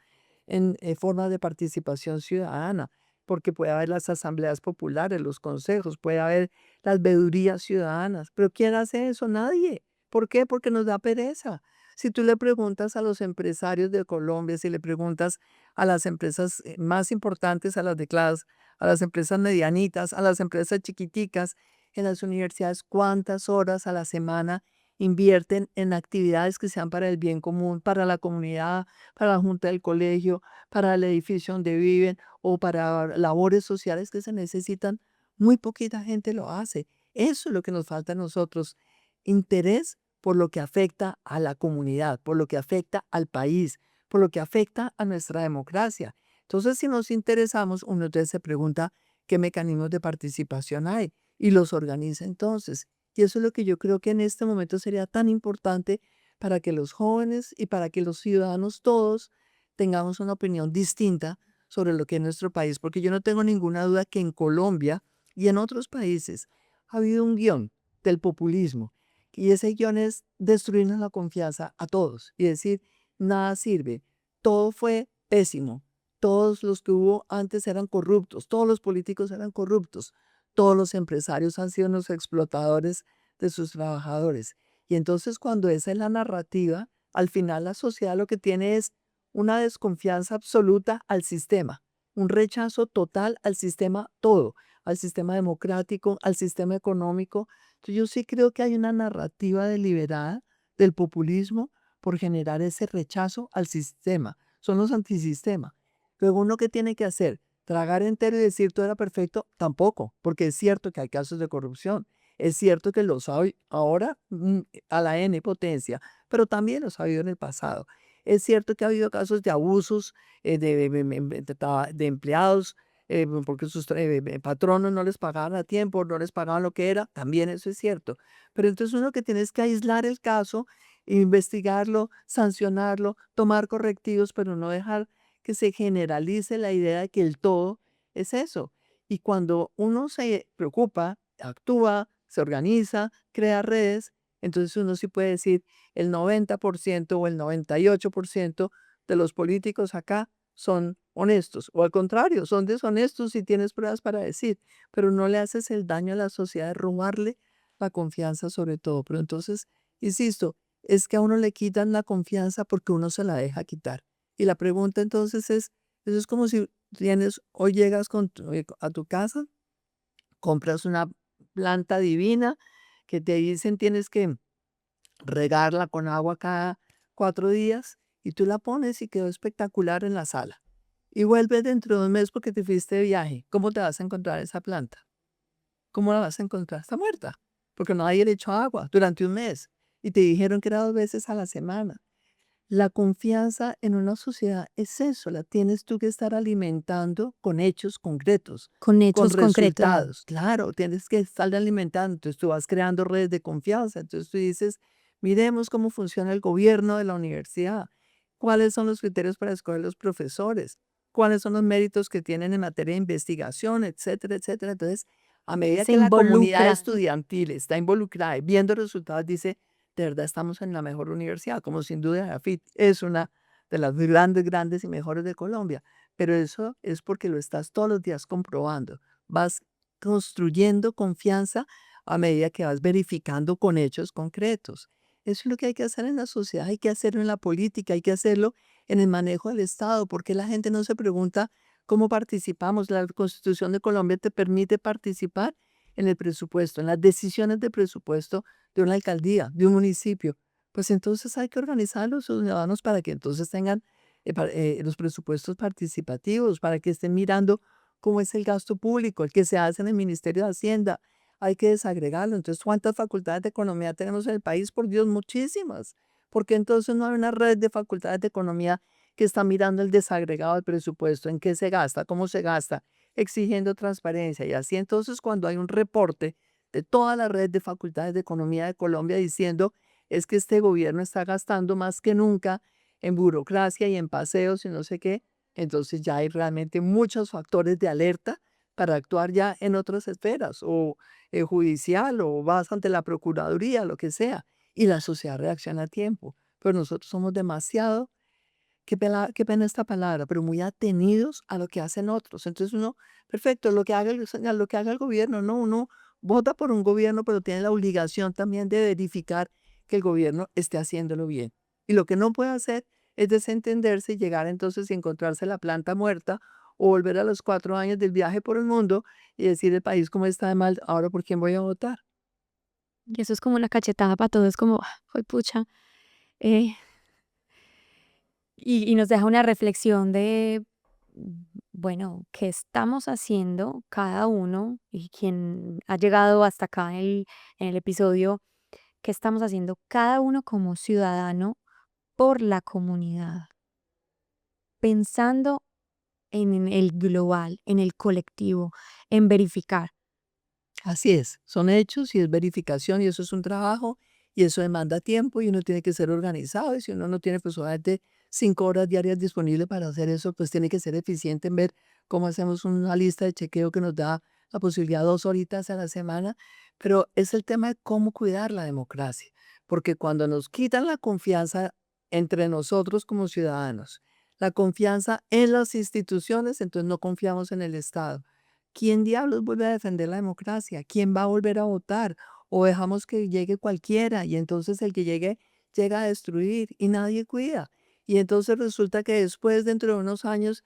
en forma de participación ciudadana, porque puede haber las asambleas populares, los consejos, puede haber las veedurías ciudadanas, pero ¿quién hace eso? Nadie. ¿Por qué? Porque nos da pereza. Si tú le preguntas a los empresarios de Colombia, si le preguntas a las empresas más importantes, a las de clase, a las empresas medianitas, a las empresas chiquiticas, en las universidades, cuántas horas a la semana invierten en actividades que sean para el bien común, para la comunidad, para la junta del colegio, para el edificio donde viven o para labores sociales que se necesitan. Muy poquita gente lo hace. Eso es lo que nos falta a nosotros, interés por lo que afecta a la comunidad, por lo que afecta al país, por lo que afecta a nuestra democracia. Entonces, si nos interesamos, uno entonces se pregunta qué mecanismos de participación hay y los organiza entonces. Y eso es lo que yo creo que en este momento sería tan importante para que los jóvenes y para que los ciudadanos todos tengamos una opinión distinta sobre lo que es nuestro país, porque yo no tengo ninguna duda que en Colombia y en otros países ha habido un guión del populismo y ese guión es destruirnos la confianza a todos y decir, nada sirve, todo fue pésimo, todos los que hubo antes eran corruptos, todos los políticos eran corruptos, todos los empresarios han sido unos explotadores de sus trabajadores. Y entonces cuando esa es la narrativa, al final la sociedad lo que tiene es una desconfianza absoluta al sistema, un rechazo total al sistema todo, al sistema democrático, al sistema económico. Entonces yo sí creo que hay una narrativa deliberada del populismo por generar ese rechazo al sistema. Son los antisistema. Luego uno que tiene que hacer, tragar entero y decir todo era perfecto, tampoco, porque es cierto que hay casos de corrupción. Es cierto que los hay ahora a la N potencia, pero también los ha habido en el pasado. Es cierto que ha habido casos de abusos de empleados porque sus patronos no les pagaban a tiempo, no les pagaban lo que era, también eso es cierto. Pero entonces uno que tiene es que aislar el caso, investigarlo, sancionarlo, tomar correctivos, pero no dejar que se generalice la idea de que el todo es eso. Y cuando uno se preocupa, actúa, se organiza, crea redes, entonces uno sí puede decir el 90% o el 98% de los políticos acá son honestos, o al contrario, son deshonestos si tienes pruebas para decir, pero no le haces el daño a la sociedad de robarle la confianza sobre todo. Pero entonces, insisto, es que a uno le quitan la confianza porque uno se la deja quitar. Y la pregunta entonces es, eso es como si hoy llegas a tu casa, compras una planta divina que te dicen tienes que regarla con agua cada 4 días y tú la pones y quedó espectacular en la sala. Y vuelves dentro de un mes porque te fuiste de viaje. ¿Cómo te vas a encontrar esa planta? ¿Cómo la vas a encontrar? Está muerta, porque nadie le echó agua durante un mes y te dijeron que era 2 veces a la semana. La confianza en una sociedad es eso, la tienes tú que estar alimentando con hechos concretos, Con con hechos concretos. resultados. Claro, tienes que estar alimentando, entonces tú vas creando redes de confianza. Entonces tú dices, miremos cómo funciona el gobierno de la universidad, cuáles son los criterios para escoger los profesores, cuáles son los méritos que tienen en materia de investigación, etcétera, etcétera. Entonces, a medida Se que la comunidad involucra. estudiantil está involucrada y viendo resultados, dice, de verdad estamos en la mejor universidad, como sin duda la FIT es una de las grandes, grandes y mejores de Colombia. Pero eso es porque lo estás todos los días comprobando. Vas construyendo confianza a medida que vas verificando con hechos concretos. Eso es lo que hay que hacer en la sociedad, hay que hacerlo en la política, hay que hacerlo en el manejo del Estado, porque la gente no se pregunta cómo participamos. La Constitución de Colombia te permite participar en el presupuesto, en las decisiones de presupuesto de una alcaldía, de un municipio. Pues entonces hay que organizar a los ciudadanos para que entonces tengan los presupuestos participativos, para que estén mirando cómo es el gasto público, el que se hace en el Ministerio de Hacienda. Hay que desagregarlo. Entonces, ¿cuántas facultades de economía tenemos en el país? Por Dios, muchísimas. Porque entonces no hay una red de facultades de economía que está mirando el desagregado del presupuesto, en qué se gasta, cómo se gasta, exigiendo transparencia. Y así entonces cuando hay un reporte de toda la red de facultades de economía de Colombia diciendo es que este gobierno está gastando más que nunca en burocracia y en paseos y no sé qué, entonces ya hay realmente muchos factores de alerta para actuar ya en otras esferas o judicial o vas ante la Procuraduría, lo que sea, y la sociedad reacciona a tiempo. Pero nosotros somos demasiado, qué pena esta palabra, pero muy atenidos a lo que hacen otros. Entonces uno, perfecto, lo que haga el gobierno, no, uno vota por un gobierno, pero tiene la obligación también de verificar que el gobierno esté haciéndolo bien. Y lo que no puede hacer es desentenderse y llegar entonces y encontrarse la planta muerta o volver a los 4 años del viaje por el mundo y decir el país cómo está de mal, ahora por quién voy a votar. Y eso es como una cachetada para todos, como, ¡ay, pucha! eh, y nos deja una reflexión de, bueno, ¿qué estamos haciendo cada uno y quien ha llegado hasta acá en el episodio? ¿qué estamos haciendo cada uno como ciudadano por la comunidad? Pensando en el global, en el colectivo, en verificar. Así es, son hechos y es verificación y eso es un trabajo y eso demanda tiempo y uno tiene que ser organizado y si uno no tiene pues solamente 5 horas diarias disponibles para hacer eso, pues tiene que ser eficiente en ver cómo hacemos una lista de chequeo que nos da la posibilidad 2 horitas a la semana, pero es el tema de cómo cuidar la democracia, porque cuando nos quitan la confianza entre nosotros como ciudadanos, la confianza en las instituciones, entonces no confiamos en el Estado. ¿Quién diablos vuelve a defender la democracia? ¿Quién va a volver a votar? O dejamos que llegue cualquiera y entonces el que llegue llega a destruir y nadie cuida. Y entonces resulta que después, dentro de unos años,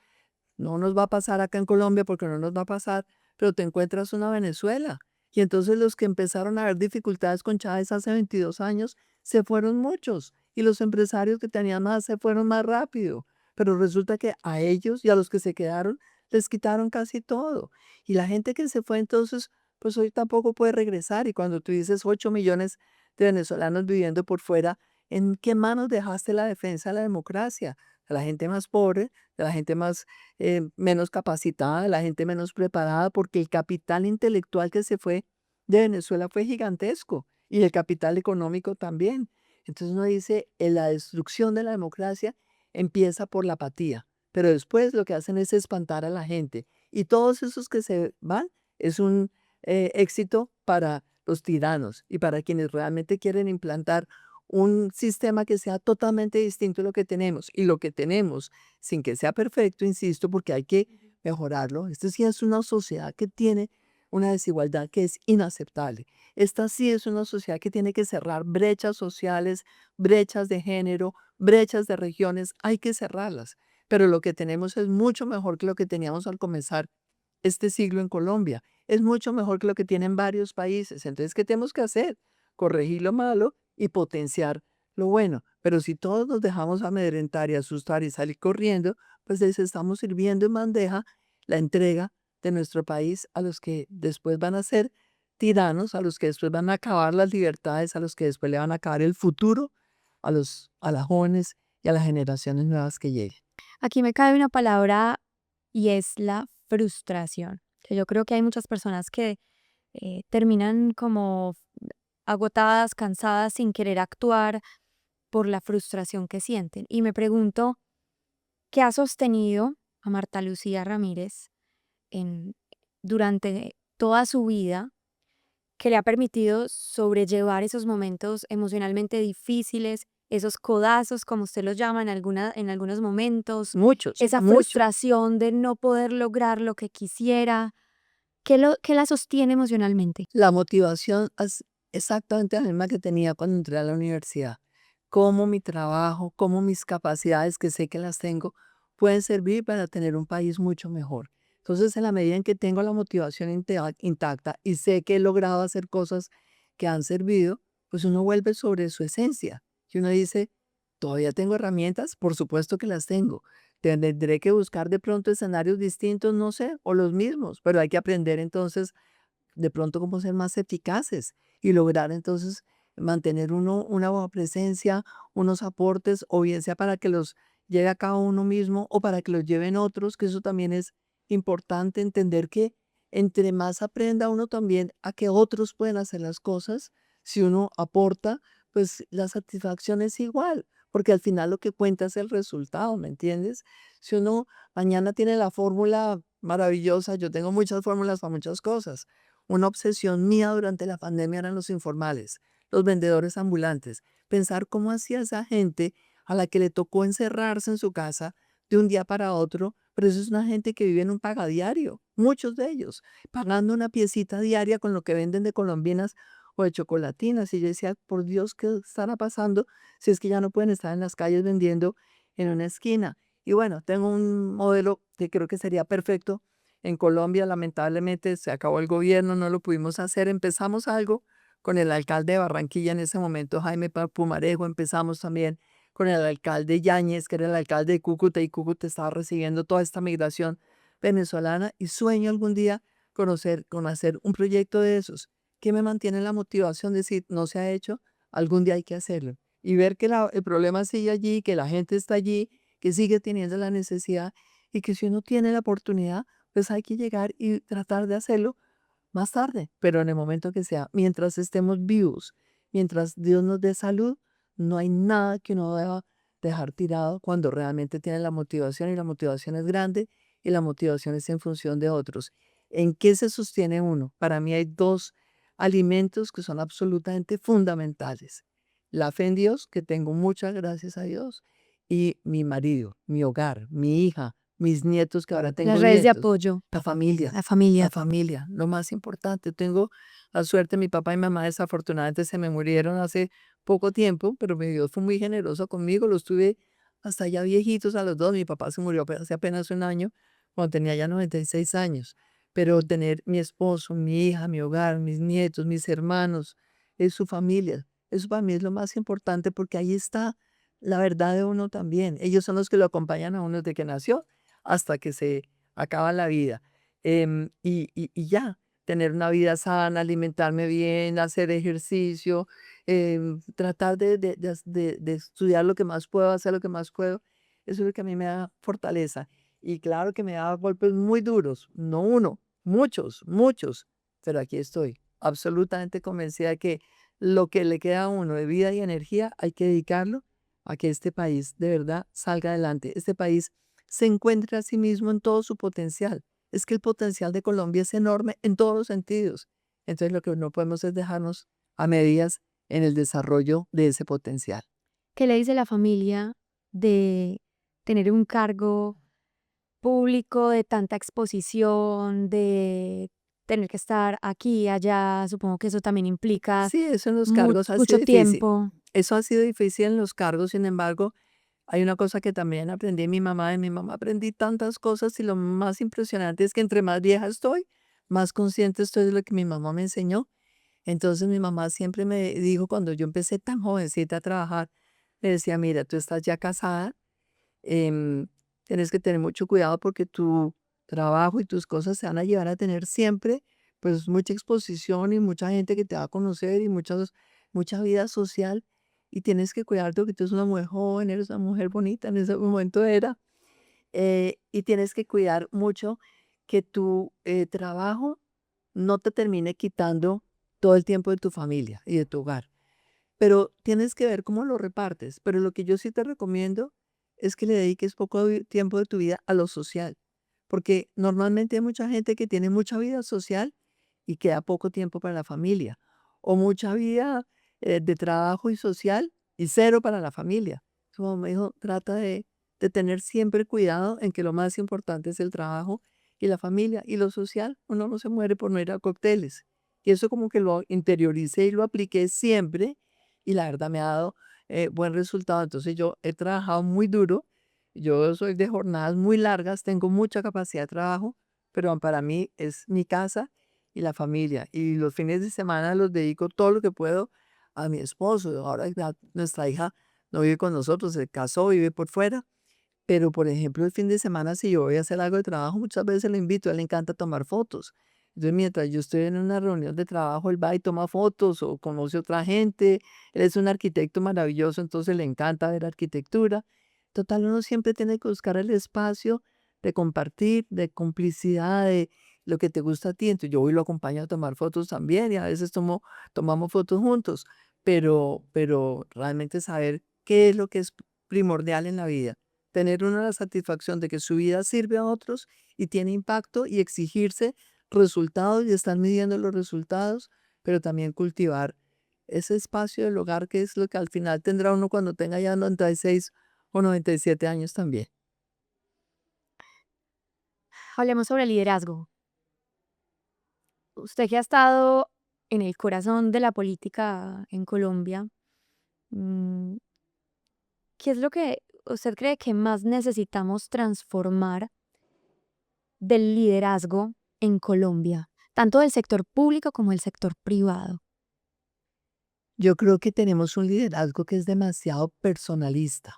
no nos va a pasar acá en Colombia porque no nos va a pasar, pero te encuentras una Venezuela. Y entonces los que empezaron a ver dificultades con Chávez hace 22 años, se fueron muchos. Y los empresarios que tenían más se fueron más rápido. Pero resulta que a ellos y a los que se quedaron les quitaron casi todo. Y la gente que se fue entonces, pues hoy tampoco puede regresar. Y cuando tú dices 8 millones de venezolanos viviendo por fuera, ¿en qué manos dejaste la defensa de la democracia? A la gente más pobre, de la gente más menos capacitada, la gente menos preparada, porque el capital intelectual que se fue de Venezuela fue gigantesco y el capital económico también. Entonces uno dice, la destrucción de la democracia empieza por la apatía, pero después lo que hacen es espantar a la gente. Y todos esos que se van es un éxito para los tiranos y para quienes realmente quieren implantar un sistema que sea totalmente distinto a lo que tenemos. Y lo que tenemos sin que sea perfecto, insisto, porque hay que mejorarlo. Esto sí es una sociedad que tiene una desigualdad que es inaceptable. Esta sí es una sociedad que tiene que cerrar brechas sociales, brechas de género, brechas de regiones. Hay que cerrarlas. Pero lo que tenemos es mucho mejor que lo que teníamos al comenzar este siglo en Colombia. Es mucho mejor que lo que tienen varios países. Entonces, ¿qué tenemos que hacer? Corregir lo malo y potenciar lo bueno. Pero si todos nos dejamos amedrentar y asustar y salir corriendo, pues les estamos sirviendo en bandeja la entrega de nuestro país a los que después van a ser tiranos, a los que después van a acabar las libertades, a los que después le van a acabar el futuro, a las jóvenes y a las generaciones nuevas que lleguen. Aquí me cae una palabra y es la frustración. Que yo creo que hay muchas personas que terminan como agotadas, cansadas, sin querer actuar por la frustración que sienten. Y me pregunto, ¿qué ha sostenido a Marta Lucía Ramírez en, durante toda su vida que le ha permitido sobrellevar esos momentos emocionalmente difíciles, esos codazos, como usted los llama en algunos momentos, Muchos, esa muchos. frustración de no poder lograr lo que quisiera? ¿Qué la sostiene emocionalmente? La motivación es exactamente la misma que tenía cuando entré a la universidad. Cómo mi trabajo, cómo mis capacidades, que sé que las tengo, pueden servir para tener un país mucho mejor. Entonces, en la medida en que tengo la motivación intacta y sé que he logrado hacer cosas que han servido, pues uno vuelve sobre su esencia. Y uno dice, ¿todavía tengo herramientas? Por supuesto que las tengo. Tendré que buscar de pronto escenarios distintos, no sé, o los mismos, pero hay que aprender entonces de pronto cómo ser más eficaces y lograr entonces mantener uno una buena presencia, unos aportes, o bien sea para que los lleve a cabo uno mismo o para que los lleven otros, que eso también es importante entender que entre más aprenda uno también a que otros pueden hacer las cosas, si uno aporta, pues la satisfacción es igual, porque al final lo que cuenta es el resultado, ¿me entiendes? Si uno mañana tiene la fórmula maravillosa, yo tengo muchas fórmulas para muchas cosas. Una obsesión mía durante la pandemia eran los informales, los vendedores ambulantes. Pensar cómo hacía esa gente a la que le tocó encerrarse en su casa de un día para otro, pero eso es una gente que vive en un pagadiario, muchos de ellos, pagando una piecita diaria con lo que venden de colombinas o de chocolatinas. Y yo decía, por Dios, ¿qué estará pasando si es que ya no pueden estar en las calles vendiendo en una esquina? Y bueno, tengo un modelo que creo que sería perfecto en Colombia. Lamentablemente se acabó el gobierno, no lo pudimos hacer. Empezamos algo con el alcalde de Barranquilla en ese momento, Jaime Pumarejo. Empezamos también con el alcalde Yáñez, que era el alcalde de Cúcuta, y Cúcuta estaba recibiendo toda esta migración venezolana. Y sueño algún día con hacer un proyecto de esos. ¿Qué me mantiene la motivación de decir, no se ha hecho? algún día hay que hacerlo. Y ver que el problema sigue allí, que la gente está allí, que sigue teniendo la necesidad y que si uno tiene la oportunidad, pues hay que llegar y tratar de hacerlo más tarde, pero en el momento que sea, mientras estemos vivos, mientras Dios nos dé salud, no hay nada que uno deba dejar tirado cuando realmente tiene la motivación y la motivación es grande y la motivación es en función de otros. ¿En qué se sostiene uno? Para mí hay dos alimentos que son absolutamente fundamentales. La fe en Dios, que tengo muchas gracias a Dios, y mi marido, mi hogar, mi hija, mis nietos, que ahora Las tengo redes de nietos, apoyo, la familia. la La familia. familia, lo más importante. Tengo la suerte, mi papá y mamá desafortunadamente se me murieron hace poco tiempo, pero mi Dios fue muy generoso conmigo, los tuve hasta ya viejitos a los dos. Mi papá se murió hace apenas un año, cuando tenía ya 96 años. Pero tener mi esposo, mi hija, mi hogar, mis nietos, mis hermanos, es su familia. Eso para mí es lo más importante porque ahí está la verdad de uno también. Ellos son los que lo acompañan a uno desde que nació hasta que se acaba la vida. Y ya, tener una vida sana, alimentarme bien, hacer ejercicio, tratar de estudiar lo que más puedo, hacer lo que más puedo, eso es lo que a mí me da fortaleza. Y claro que me da golpes muy duros, no uno, muchos, muchos, pero aquí estoy, absolutamente convencida de que lo que le queda a uno de vida y energía hay que dedicarlo a que este país de verdad salga adelante. Este país se encuentre a sí mismo en todo su potencial. Es que el potencial de Colombia es enorme en todos los sentidos. Entonces lo que no podemos es dejarnos a medias en el desarrollo de ese potencial. ¿Qué le dice la familia de tener un cargo público, de tanta exposición, de tener que estar aquí y allá? Supongo que eso también implica Sí, eso en los cargos ha sido mucho difícil. tiempo. Eso ha sido difícil en los cargos, sin embargo, hay una cosa que también aprendí de mi mamá aprendí tantas cosas y lo más impresionante es que entre más vieja estoy, más consciente estoy de lo que mi mamá me enseñó. Entonces mi mamá siempre me dijo cuando yo empecé tan jovencita a trabajar, me decía, mira, tú estás ya casada, em, tienes que tener mucho cuidado porque tu trabajo y tus cosas te van a llevar a tener siempre pues mucha exposición y mucha gente que te va a conocer y mucha vida social y tienes que cuidarte porque tú eres una mujer joven, eres una mujer bonita, en ese momento era, y tienes que cuidar mucho que tu trabajo no te termine quitando todo el tiempo de tu familia y de tu hogar. Pero tienes que ver cómo lo repartes. Pero lo que yo sí te recomiendo es que le dediques poco tiempo de tu vida a lo social, porque normalmente hay mucha gente que tiene mucha vida social y queda poco tiempo para la familia, o mucha vida de trabajo y social y cero para la familia. Como me dijo, trata de tener siempre cuidado en que lo más importante es el trabajo y la familia y lo social. Uno no se muere por no ir a cócteles. Y eso como que lo interioricé y lo apliqué siempre y la verdad me ha dado buen resultado. Entonces yo he trabajado muy duro, yo soy de jornadas muy largas, tengo mucha capacidad de trabajo, pero para mí es mi casa y la familia. Y los fines de semana los dedico todo lo que puedo a mi esposo. Ahora ya nuestra hija no vive con nosotros, se casó, vive por fuera. Pero, por ejemplo, el fin de semana, si yo voy a hacer algo de trabajo, muchas veces le invito, a él le encanta tomar fotos. Entonces, mientras yo estoy en una reunión de trabajo, él va y toma fotos o conoce otra gente. Él es un arquitecto maravilloso, entonces le encanta ver arquitectura. Total, uno siempre tiene que buscar el espacio de compartir, de complicidad, de lo que te gusta a ti. Entonces, yo voy y lo acompaño a tomar fotos también y a veces tomamos fotos juntos. Pero realmente saber qué es lo que es primordial en la vida, tener una la satisfacción de que su vida sirve a otros y tiene impacto y exigirse resultados y estar midiendo los resultados, pero también cultivar ese espacio del hogar que es lo que al final tendrá uno cuando tenga ya 96 o 97 años también. Hablemos sobre liderazgo. Usted que ha estado en el corazón de la política en Colombia, mm, ¿qué es lo que usted cree que más necesitamos transformar del liderazgo en Colombia, tanto del sector público como del sector privado? Yo creo que tenemos un liderazgo que es demasiado personalista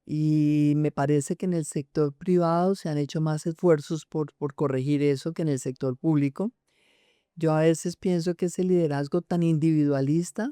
y me parece que en el sector privado se han hecho más esfuerzos por corregir eso que en el sector público. Yo a veces pienso que ese liderazgo tan individualista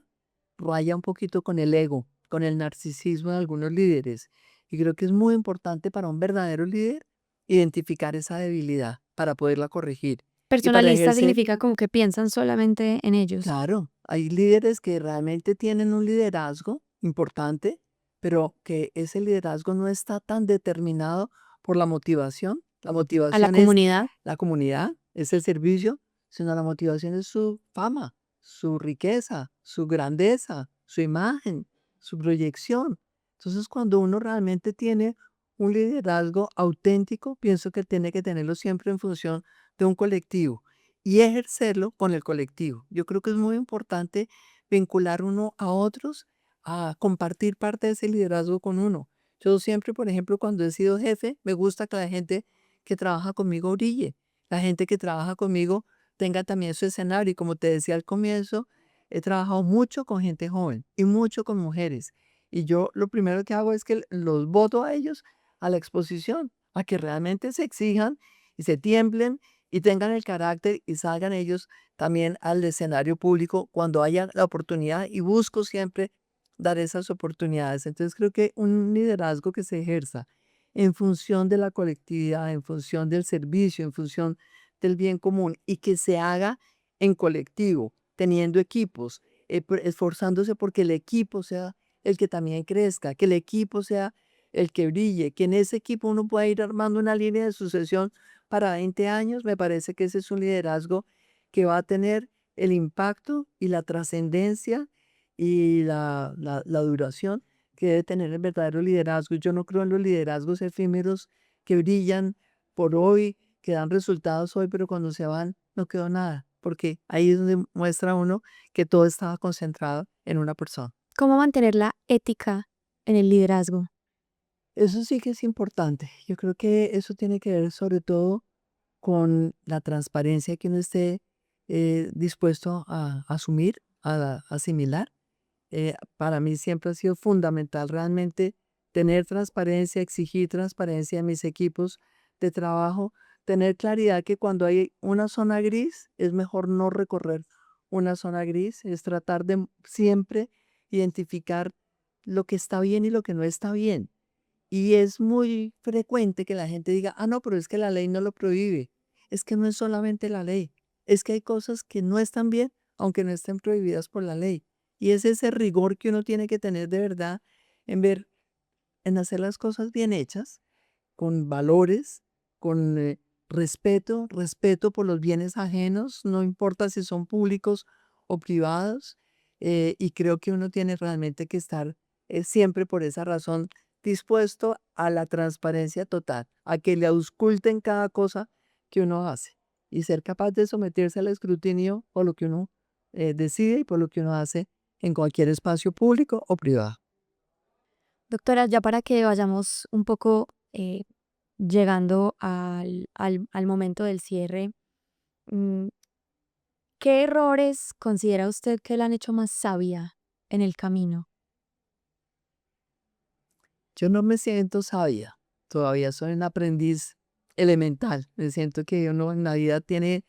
raya un poquito con el ego, con el narcisismo de algunos líderes. Y creo que es muy importante para un verdadero líder identificar esa debilidad para poderla corregir y para Personalista ejercer. significa como que piensan solamente en ellos. Claro, hay líderes que realmente tienen un liderazgo importante, pero que ese liderazgo no está tan determinado por la motivación. La A la motivación es comunidad. la comunidad, es el servicio, sino la motivación es su fama, su riqueza, su grandeza, su imagen, su proyección. Entonces, cuando uno realmente tiene un liderazgo auténtico, pienso que tiene que tenerlo siempre en función de un colectivo y ejercerlo con el colectivo. Yo creo que es muy importante vincular uno a otros, a compartir parte de ese liderazgo con uno. Yo siempre, por ejemplo, cuando he sido jefe, me gusta que la gente que trabaja conmigo brille, la gente que trabaja conmigo tenga también su escenario. Y como te decía al comienzo, he trabajado mucho con gente joven y mucho con mujeres. Y yo lo primero que hago es que los voto a ellos a la exposición, a que realmente se exijan y se tiemblen y tengan el carácter y salgan ellos también al escenario público cuando haya la oportunidad y busco siempre dar esas oportunidades. Entonces creo que un liderazgo que se ejerza en función de la colectividad, en función del servicio, en función del bien común y que se haga en colectivo, teniendo equipos, esforzándose porque el equipo sea el que también crezca, que el equipo sea el que brille, que en ese equipo uno pueda ir armando una línea de sucesión para 20 años. Me parece que ese es un liderazgo que va a tener el impacto y la trascendencia y la duración que debe tener el verdadero liderazgo. Yo no creo en los liderazgos efímeros que brillan por hoy, que dan resultados hoy, pero cuando se van no quedó nada, porque ahí es donde muestra uno que todo estaba concentrado en una persona. ¿Cómo mantener la ética en el liderazgo? Eso sí que es importante. Yo creo que eso tiene que ver sobre todo con la transparencia que uno esté dispuesto a asumir, a asimilar. Para mí siempre ha sido fundamental realmente tener transparencia, exigir transparencia en mis equipos de trabajo, tener claridad que cuando hay una zona gris es mejor no recorrer una zona gris, es tratar de siempre identificar lo que está bien y lo que no está bien. Y es muy frecuente que la gente diga, ah, no, pero es que la ley no lo prohíbe. Es que no es solamente la ley, es que hay cosas que no están bien, aunque no estén prohibidas por la ley. Y es ese rigor que uno tiene que tener de verdad en ver, en hacer las cosas bien hechas, con valores, con respeto, respeto por los bienes ajenos, no importa si son públicos o privados, y creo que uno tiene realmente que estar siempre por esa razón dispuesto a la transparencia total, a que le ausculten cada cosa que uno hace y ser capaz de someterse al escrutinio por lo que uno decide y por lo que uno hace en cualquier espacio público o privado. Doctora, ya para que vayamos un poco llegando al momento del cierre, mm, ¿qué errores considera usted que la han hecho más sabia en el camino? Yo no me siento sabia, todavía soy un aprendiz elemental. Me siento que uno en la vida tiene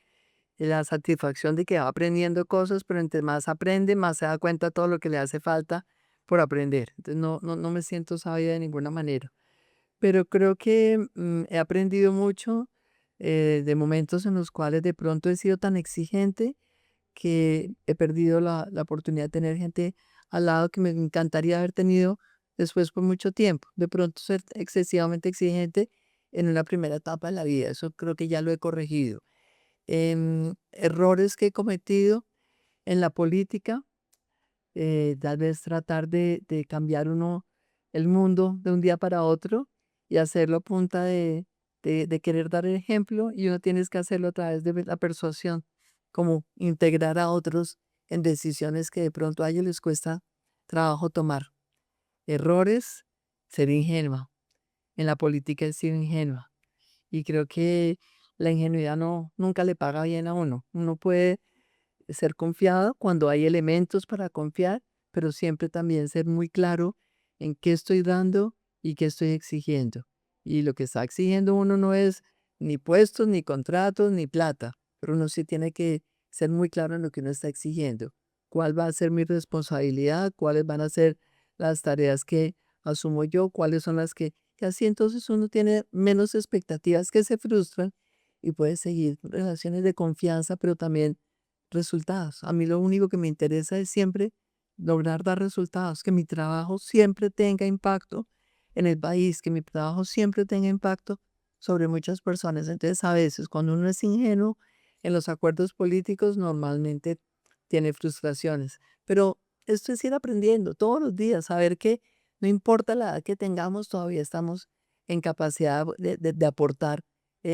la satisfacción de que va aprendiendo cosas, pero entre más aprende, más se da cuenta de todo lo que le hace falta por aprender. Entonces no me siento sabia de ninguna manera. Pero creo que he aprendido mucho de momentos en los cuales de pronto he sido tan exigente que he perdido la oportunidad de tener gente al lado que me encantaría haber tenido después por mucho tiempo. De pronto ser excesivamente exigente en una primera etapa de la vida, eso creo que ya lo he corregido. Errores que he cometido en la política, tal vez tratar de cambiar uno el mundo de un día para otro y hacerlo a punta de querer dar el ejemplo y uno tienes que hacerlo a través de la persuasión, como integrar a otros en decisiones que de pronto a ellos les cuesta trabajo tomar. Errores, ser ingenua. En la política es ser ingenua. Y creo que la ingenuidad nunca le paga bien a uno. Uno puede ser confiado cuando hay elementos para confiar, pero siempre también ser muy claro en qué estoy dando y qué estoy exigiendo. Y lo que está exigiendo uno no es ni puestos, ni contratos, ni plata, pero uno sí tiene que ser muy claro en lo que uno está exigiendo. cuál va a ser mi responsabilidad, cuáles van a ser las tareas que asumo yo, cuáles son las que... Y así entonces uno tiene menos expectativas que se frustran y puede seguir relaciones de confianza, pero también resultados. A mí lo único que me interesa es siempre lograr dar resultados, que mi trabajo siempre tenga impacto en el país, que mi trabajo siempre tenga impacto sobre muchas personas. Entonces, a veces, cuando uno es ingenuo en los acuerdos políticos, normalmente tiene frustraciones. Pero esto es ir aprendiendo todos los días, saber que no importa la edad que tengamos, todavía estamos en capacidad de aportar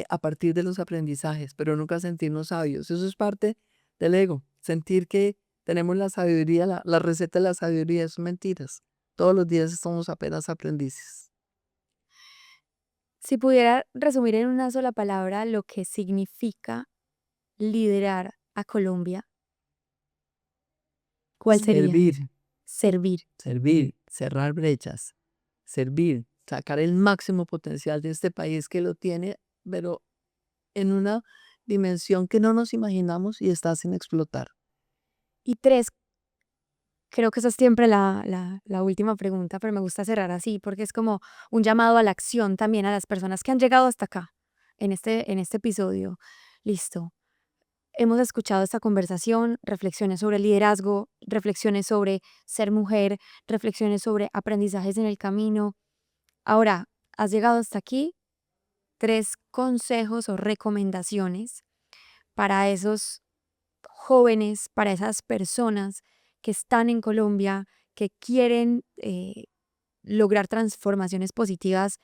a partir de los aprendizajes, pero nunca sentirnos sabios. Eso es parte del ego, sentir que tenemos la sabiduría, la receta de la sabiduría, es mentiras. Todos los días somos apenas aprendices. Si pudiera resumir en una sola palabra lo que significa liderar a Colombia, ¿cuál sería? Servir, Servir. servir, cerrar brechas, servir, sacar el máximo potencial de este país que lo tiene, pero en una dimensión que no nos imaginamos y está sin explotar. Y tres, creo que esa es siempre la última pregunta, pero me gusta cerrar así porque es como un llamado a la acción también a las personas que han llegado hasta acá, en este episodio. Listo. Hemos escuchado esta conversación, reflexiones sobre liderazgo, reflexiones sobre ser mujer, reflexiones sobre aprendizajes en el camino. Ahora, has llegado hasta aquí, tres consejos o recomendaciones para esos jóvenes, para esas personas que están en Colombia, que quieren lograr transformaciones positivas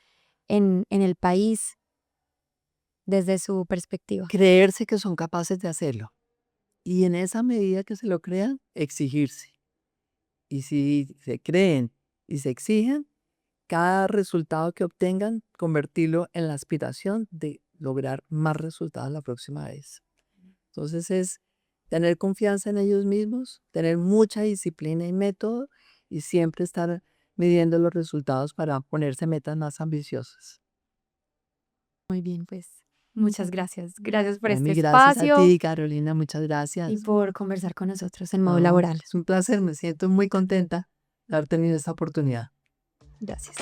en el país desde su perspectiva. Creerse que son capaces de hacerlo. Y en esa medida que se lo crean, exigirse. Y si se creen y se exigen, cada resultado que obtengan, convertirlo en la aspiración de lograr más resultados la próxima vez. Entonces es tener confianza en ellos mismos, tener mucha disciplina y método y siempre estar midiendo los resultados para ponerse metas más ambiciosas. Muy bien, pues muchas gracias. Gracias por este Mil gracias a espacio ti, Carolina, muchas y gracias. por conversar con nosotros en modo No, laboral. es un placer, me siento muy contenta de haber tenido esta oportunidad. Gracias.